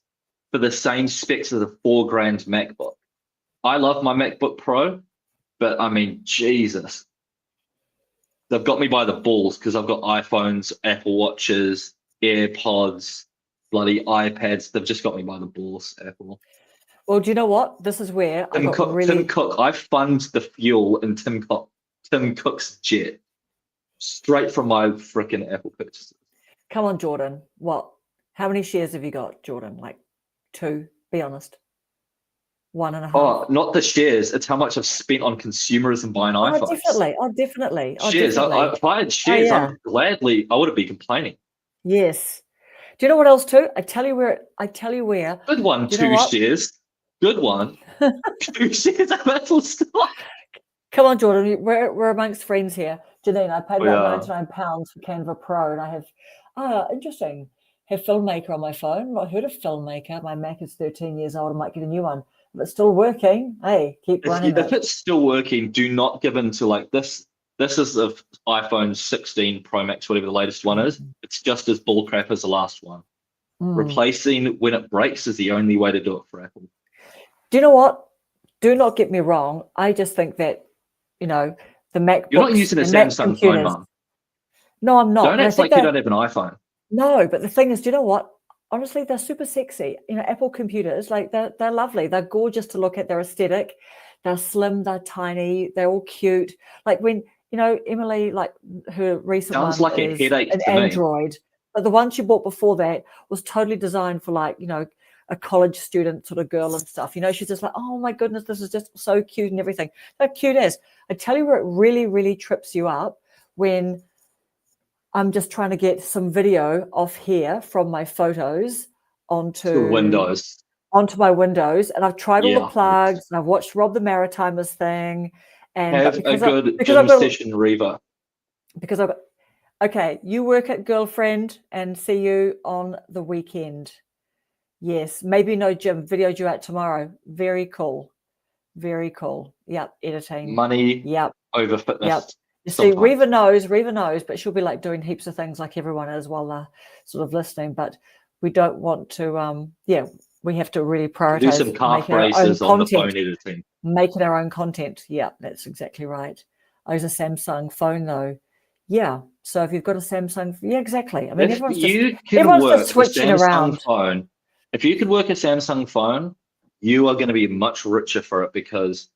for the same specs as a $4,000 MacBook. I love my MacBook Pro, but I mean, Jesus, they've got me by the balls because I've got iPhones, Apple Watches, AirPods, bloody iPads. They've just got me by the balls, Apple. Well, do you know what? This is where Tim Cook. I fund the fuel in Tim Cook's jet straight from my freaking Apple purchases. Come on, Jordan. What? How many shares have you got, Jordan? Like 2? Be honest. 1.5. Oh, not the shares. It's how much I've spent on consumerism buying iPhones. Definitely. Shares. If I had shares, I wouldn't be complaining. Yes. Do you know what else too? I tell you where. Good one. 2 shares. Good one. 2 shares of Apple stock. Come on, Jordan. We're amongst friends here. Janine, I paid about £99 for Canva Pro, and I have, interesting, have Filmmaker on my phone. I've not heard of Filmmaker. My Mac is 13 years old. I might get a new one. If it's still working, hey, keep running. If it's still working, do not give in to like this. This is the iPhone 16 Pro Max, whatever the latest one is. It's just as bullcrap as the last one. Replacing when it breaks is the only way to do it for Apple. Do you know what? Do not get me wrong. I just think that, the MacBooks. You're not using a Samsung phone, Mum. No, I'm not. Don't act like you don't have an iPhone. No, but the thing is, do you know what? Honestly, they're super sexy. Apple computers, like they're lovely. They're gorgeous to look at. They're aesthetic. They're slim. They're tiny. They're all cute. Like when, Emily, like her recent sounds one like is a headache an to Android. But the one she bought before that was totally designed for like, a college student sort of girl and stuff. She's just like, oh my goodness, this is just so cute and everything. How cute is. I tell you where it really, really trips you up when I'm just trying to get some video off here from my photos onto my Windows. And I've tried all the plugs and I've watched Rob the Maritimer's thing. And have a good gym session, Reva. Because I've got, okay, you work at Girlfriend and see you on the weekend. Yes, maybe no gym. Video due out tomorrow. Very cool. Very cool. Yep, editing. Money over fitness. You see, sometimes. Reva knows, but she'll be like doing heaps of things like everyone is while they're sort of listening. But we don't want to, we have to really Do prioritize some calf making our own races on the content. phone editing. Making our own content. Yeah, that's exactly right. I use a Samsung phone though. Yeah. So if you've got a Samsung, yeah, exactly. I mean, If everyone's you just can work a switching Samsung around. phone, if you can work a Samsung phone, you are going to be much richer for it because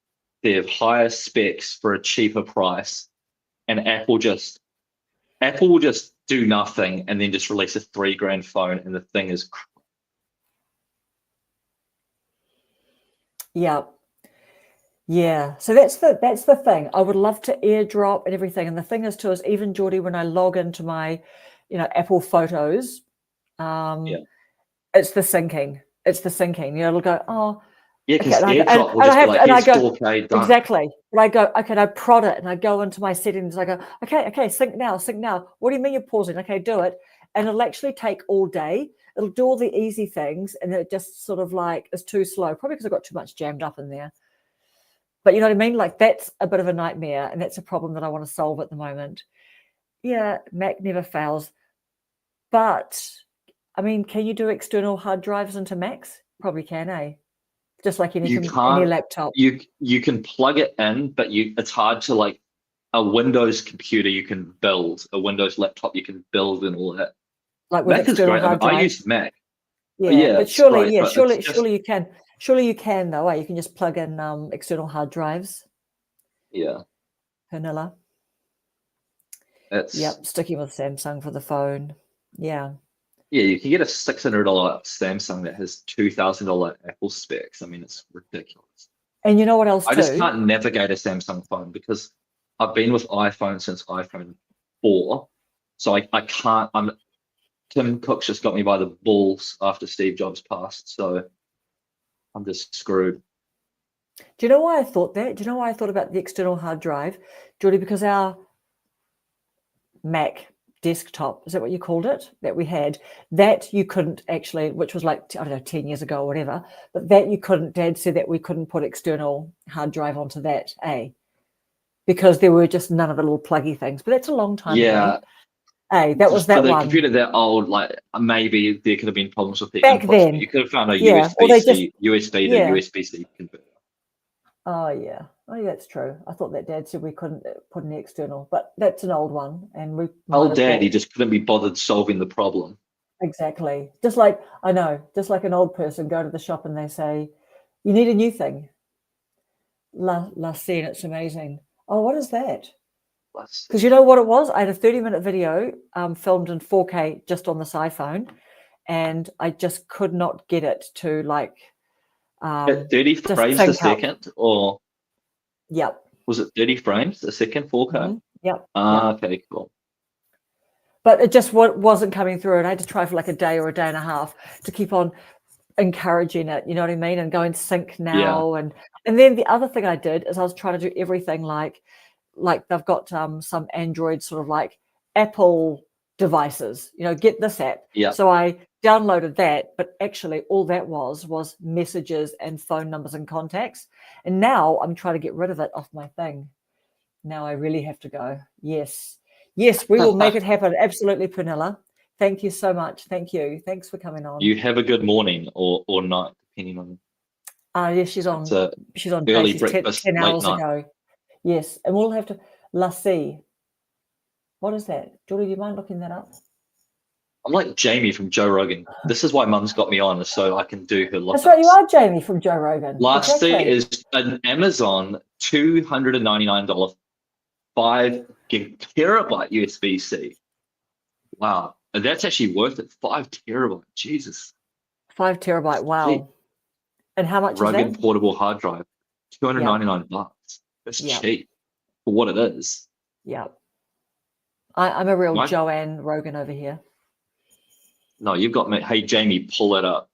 they have higher specs for a cheaper price, and Apple will just do nothing and then just release a $3,000 phone, and the thing is. Yeah. Yeah, so that's the thing. I would love to airdrop and everything. And the thing is too is even Geordie, when I log into my, Apple Photos, Yeah. it's the syncing. It's the syncing. It'll go, oh, Yeah, because okay, AirDrop will just be like, here's 4K done. exactly. But I go, okay, and I prod it and I go into my settings. I go, okay, sync now. What do you mean you're pausing? Okay, do it. And it'll actually take all day. It'll do all the easy things, and it just sort of like is too slow, probably because I've got too much jammed up in there. But you know what I mean? Like that's a bit of a nightmare, and that's a problem that I want to solve at the moment. Yeah, Mac never fails. But I mean, can you do external hard drives into Macs? Probably can, eh? Just like any laptop. You can plug it in, but it's hard to like a Windows computer you can build, a Windows laptop you can build and all that. Like with Mac is great. I use Mac. Yeah, but surely you can. Surely you can though. You can just plug in external hard drives. Yeah. Vanilla. It's Yep, sticking with Samsung for the phone. Yeah. Yeah, you can get a $600 Samsung that has $2,000 Apple specs. I mean, it's ridiculous. And you know what else? I just can't navigate a Samsung phone because I've been with iPhone since iPhone 4, so I can't. Tim Cook's just got me by the balls after Steve Jobs passed, so I'm just screwed. Do you know why I thought that? Do you know why I thought about the external hard drive, Geordie? Because our Mac desktop, is that what you called it, that we had, that you couldn't actually, which was like, I don't know, 10 years ago or whatever, but that you couldn't, Dad said that we couldn't put external hard drive onto that, because there were just none of the little pluggy things. But that's a long time ago. That was that for the one. computer that old, like maybe there could have been problems with the back inputs, then. But you could have found a USB-C to USB-C converter. Oh yeah, that's true. I thought that Dad said we couldn't put an external, but that's an old one, and we. Old Dad, he just couldn't be bothered solving the problem. Exactly. Just like an old person go to the shop and they say, "You need a new thing." La scene, it's amazing. Oh, what is that? Because you know what it was? I had a 30-minute video filmed in 4K just on this iPhone, and I just could not get it to like. At 30 frames a second, or yep, was it 30 frames a second 4K? Mm-hmm. Yep. Okay, cool. But it just wasn't coming through, and I had to try for like a day or a day and a half to keep on encouraging it. You know what I mean? And go and sync now, and then the other thing I did is I was trying to do everything like they've got some Android sort of like Apple devices. Get this app. Yeah. So I downloaded that, but actually all that was messages and phone numbers and contacts. And now I'm trying to get rid of it off my thing. Now I really have to go. Yes, we will make it happen. Absolutely, Pernilla. Thank you so much. Thank you. Thanks for coming on. You have a good morning or night, depending on. Yes, she's on. She's on early breakfast, 10 hours night. ago. Yes, and we'll have to lassie. What is that? Julie, do you mind looking that up? I'm like Jamie from Joe Rogan. This is why Mum's got me on, so I can do her lookups. That's right, you are Jamie from Joe Rogan. Lassie is an Amazon $299 5 terabyte USB-C. Wow, and that's actually worth it. 5 terabyte, Jesus. 5 terabyte, wow. Cheap. And how much Rogan is that? portable hard drive, $299. That's cheap for what it is. Yeah. I'm a real Joanne Rogan over here. No, you've got me. Hey, Jamie, pull it up.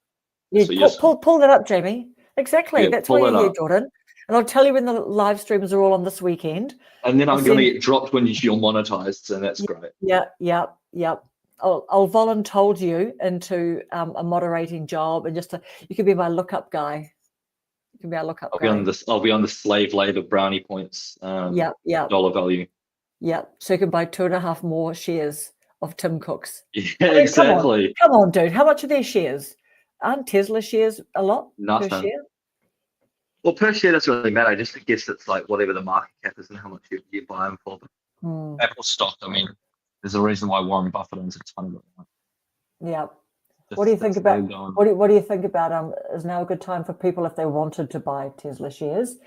Yeah, so pull that up, Jamie. Exactly. That's why you're here, Jordan. And I'll tell you when the live streams are all on this weekend. And then I'm going to get dropped when you're monetized, and that's great. Yeah. I'll volunteer you into a moderating job, and you could be my lookup guy. You can be our lookup guy. I'll be on the slave labor brownie points. Dollar value. Yeah, so you can buy 2.5 more shares of Tim Cook's. Yeah, I mean, exactly. Come on, dude. How much are their shares? Aren't Tesla shares a lot per Nothing. share? Well, per share doesn't really matter. I just guess it's like whatever the market cap is and how much you buy them for. But Apple stock, I mean, there's a reason why Warren Buffett owns a ton of it. Yeah. What do you think about what do you think about is now a good time for people if they wanted to buy Tesla shares?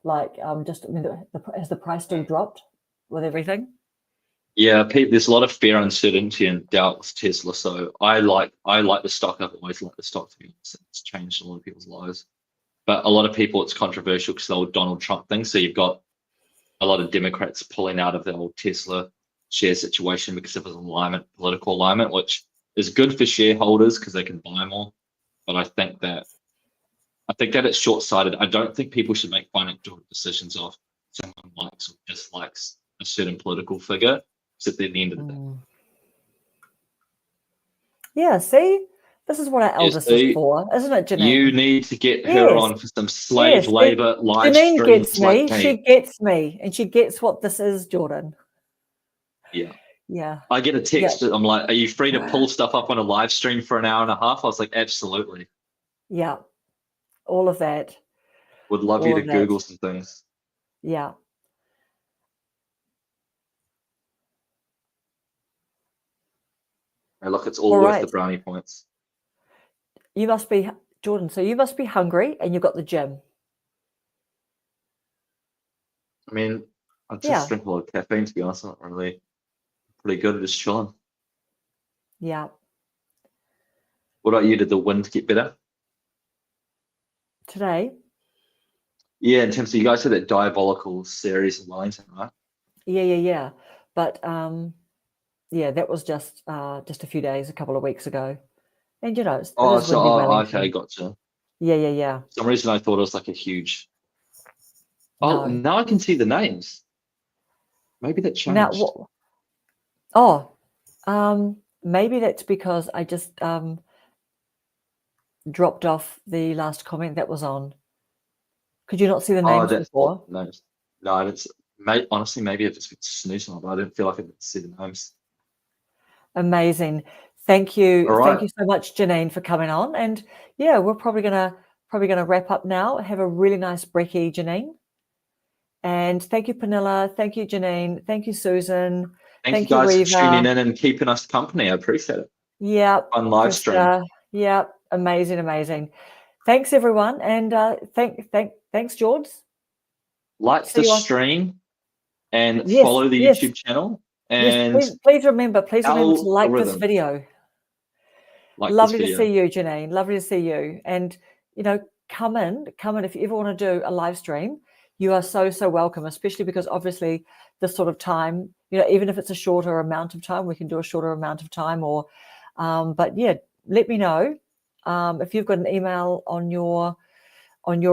Like has the price still dropped with everything? Yeah, Pete, there's a lot of fear, uncertainty, and doubt with Tesla. So I like the stock. I've always liked the stock to be honest. It's changed a lot of people's lives. But a lot of people, it's controversial because the old Donald Trump thing. So you've got a lot of Democrats pulling out of the old Tesla share situation because of his political alignment, which is good for shareholders because they can buy more. But I think that it's short-sighted. I don't think people should make financial decisions off someone likes or dislikes a certain political figure, except at the end of the day. Yeah, see? This is what our eldest is for, isn't it, Janine? You need to get her on for some slave labor live Janine streams. Gets me. She gets me, and she gets what this is, Jordan. Yeah. Yeah. I get a text. Yeah. I'm like, "Are you free to pull stuff up on a live stream for an hour and a half?" I was like, "Absolutely." Yeah. All of that. Would love you to Google some things. Yeah. Hey, look, it's all worth the brownie points. You must be, Jordan, so you must be hungry and you've got the gym. I mean, I just drink a lot of caffeine, to be honest. I'm not really pretty good at just chilling. Yeah. What about you? Did the wind get better? Today? Yeah, in terms of you guys had that Diabolical series in Wellington, right? Yeah. But yeah, that was just a few days, a couple of weeks ago. And okay, gotcha. Yeah. For some reason I thought it was like a huge. Oh, now I can see the names. Maybe that changed. Maybe that's because I just dropped off the last comment that was on. Could you not see the names before? No, I didn't. Honestly, maybe I've just been snoozing on, but I didn't feel like I could see the names. Amazing. Thank you. All right. Thank you so much, Janine, for coming on. And yeah, we're probably gonna wrap up now. Have a really nice brekkie, Janine. And thank you, Pernilla. Thank you, Janine. Thank you, Susan. Thank you guys for tuning in and keeping us company. I appreciate it. Yeah. On live stream. Yeah. Amazing. Thanks, everyone. And thanks, George. Like the stream and follow the YouTube channel. And please remember to like this video. Lovely to see you, Janine. Lovely to see you. And come in if you ever want to do a live stream. You are so welcome, especially because obviously this sort of time, even if it's a shorter amount of time, we can do a shorter amount of time or but yeah, let me know. If you've got an email on your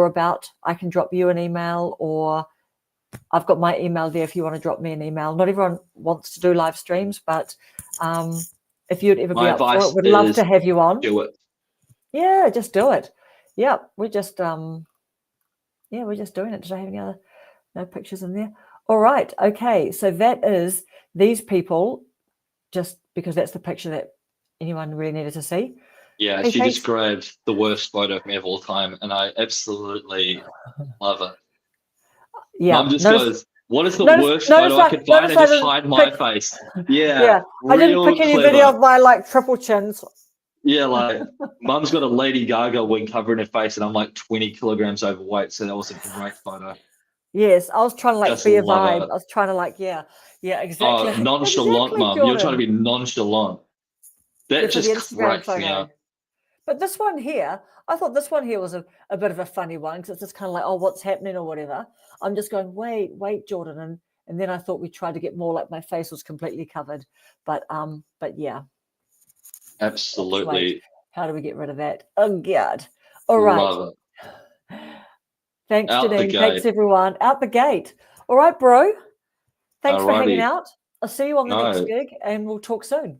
about, I can drop you an email, or I've got my email there if you want to drop me an email. Not everyone wants to do live streams, but if you'd ever be up for it, we'd love to have you on. Do it. Yeah, just do it. Yeah, we're just we're just doing it. Did I have any other no pictures in there? All right. Okay. So that is these people, just because that's the picture that anyone really needed to see. Yeah, she just grabbed the worst photo of me of all time, and I absolutely love it. Yeah. Mum just goes, "What is the worst photo I could find?" And just hide my face. Yeah. I didn't pick any video of my triple chins. Yeah, Mum's got a Lady Gaga wig covering her face, and I'm 20 kilograms overweight, so that was a great photo. Yes, I was trying to be a vibe. I was trying to yeah, exactly. Oh, nonchalant, Mum. You're trying to be nonchalant. That just cracks me up. But this one here, I thought this one here was a bit of a funny one because it's just kind of what's happening or whatever. I'm just going, wait, Jordan, and then I thought we tried to get more my face was completely covered, but yeah. Absolutely. How do we get rid of that? Oh God! All right. Love it. Thanks, Janine. Thanks, everyone. Out the gate. All right, bro. Thanks for hanging out. I'll see you on the next gig, and we'll talk soon.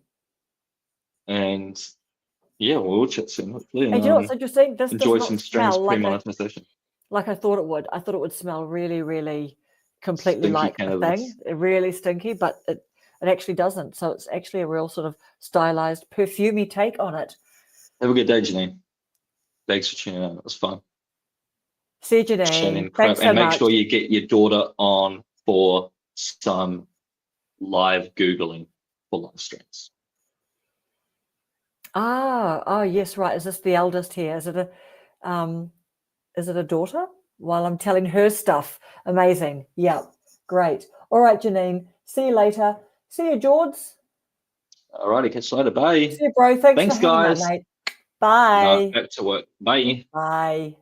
And yeah, we'll chat soon, hopefully. And you know what's interesting? This enjoy some streams pre-monetization. Like I thought it would. I thought it would smell really, really completely Stinky like the cannabis. thing, really stinky, but it actually doesn't. So it's actually a real sort of stylized, perfumey take on it. Have a good day, Janine. Thanks for tuning in. It was fun. See you, Janine. Shannon, Thanks so and make much. sure you get your daughter on for some live Googling for live streams. Oh, yes, right. Is this the eldest here? Is it a daughter? While I'm telling her stuff. Amazing. Yeah, great. All right, Janine. See you later. See you, George. All righty, catch you later. Bye. See you, bro. Thanks Thanks, for hanging out, guys. mate. Bye. No, back to work. Bye. Bye.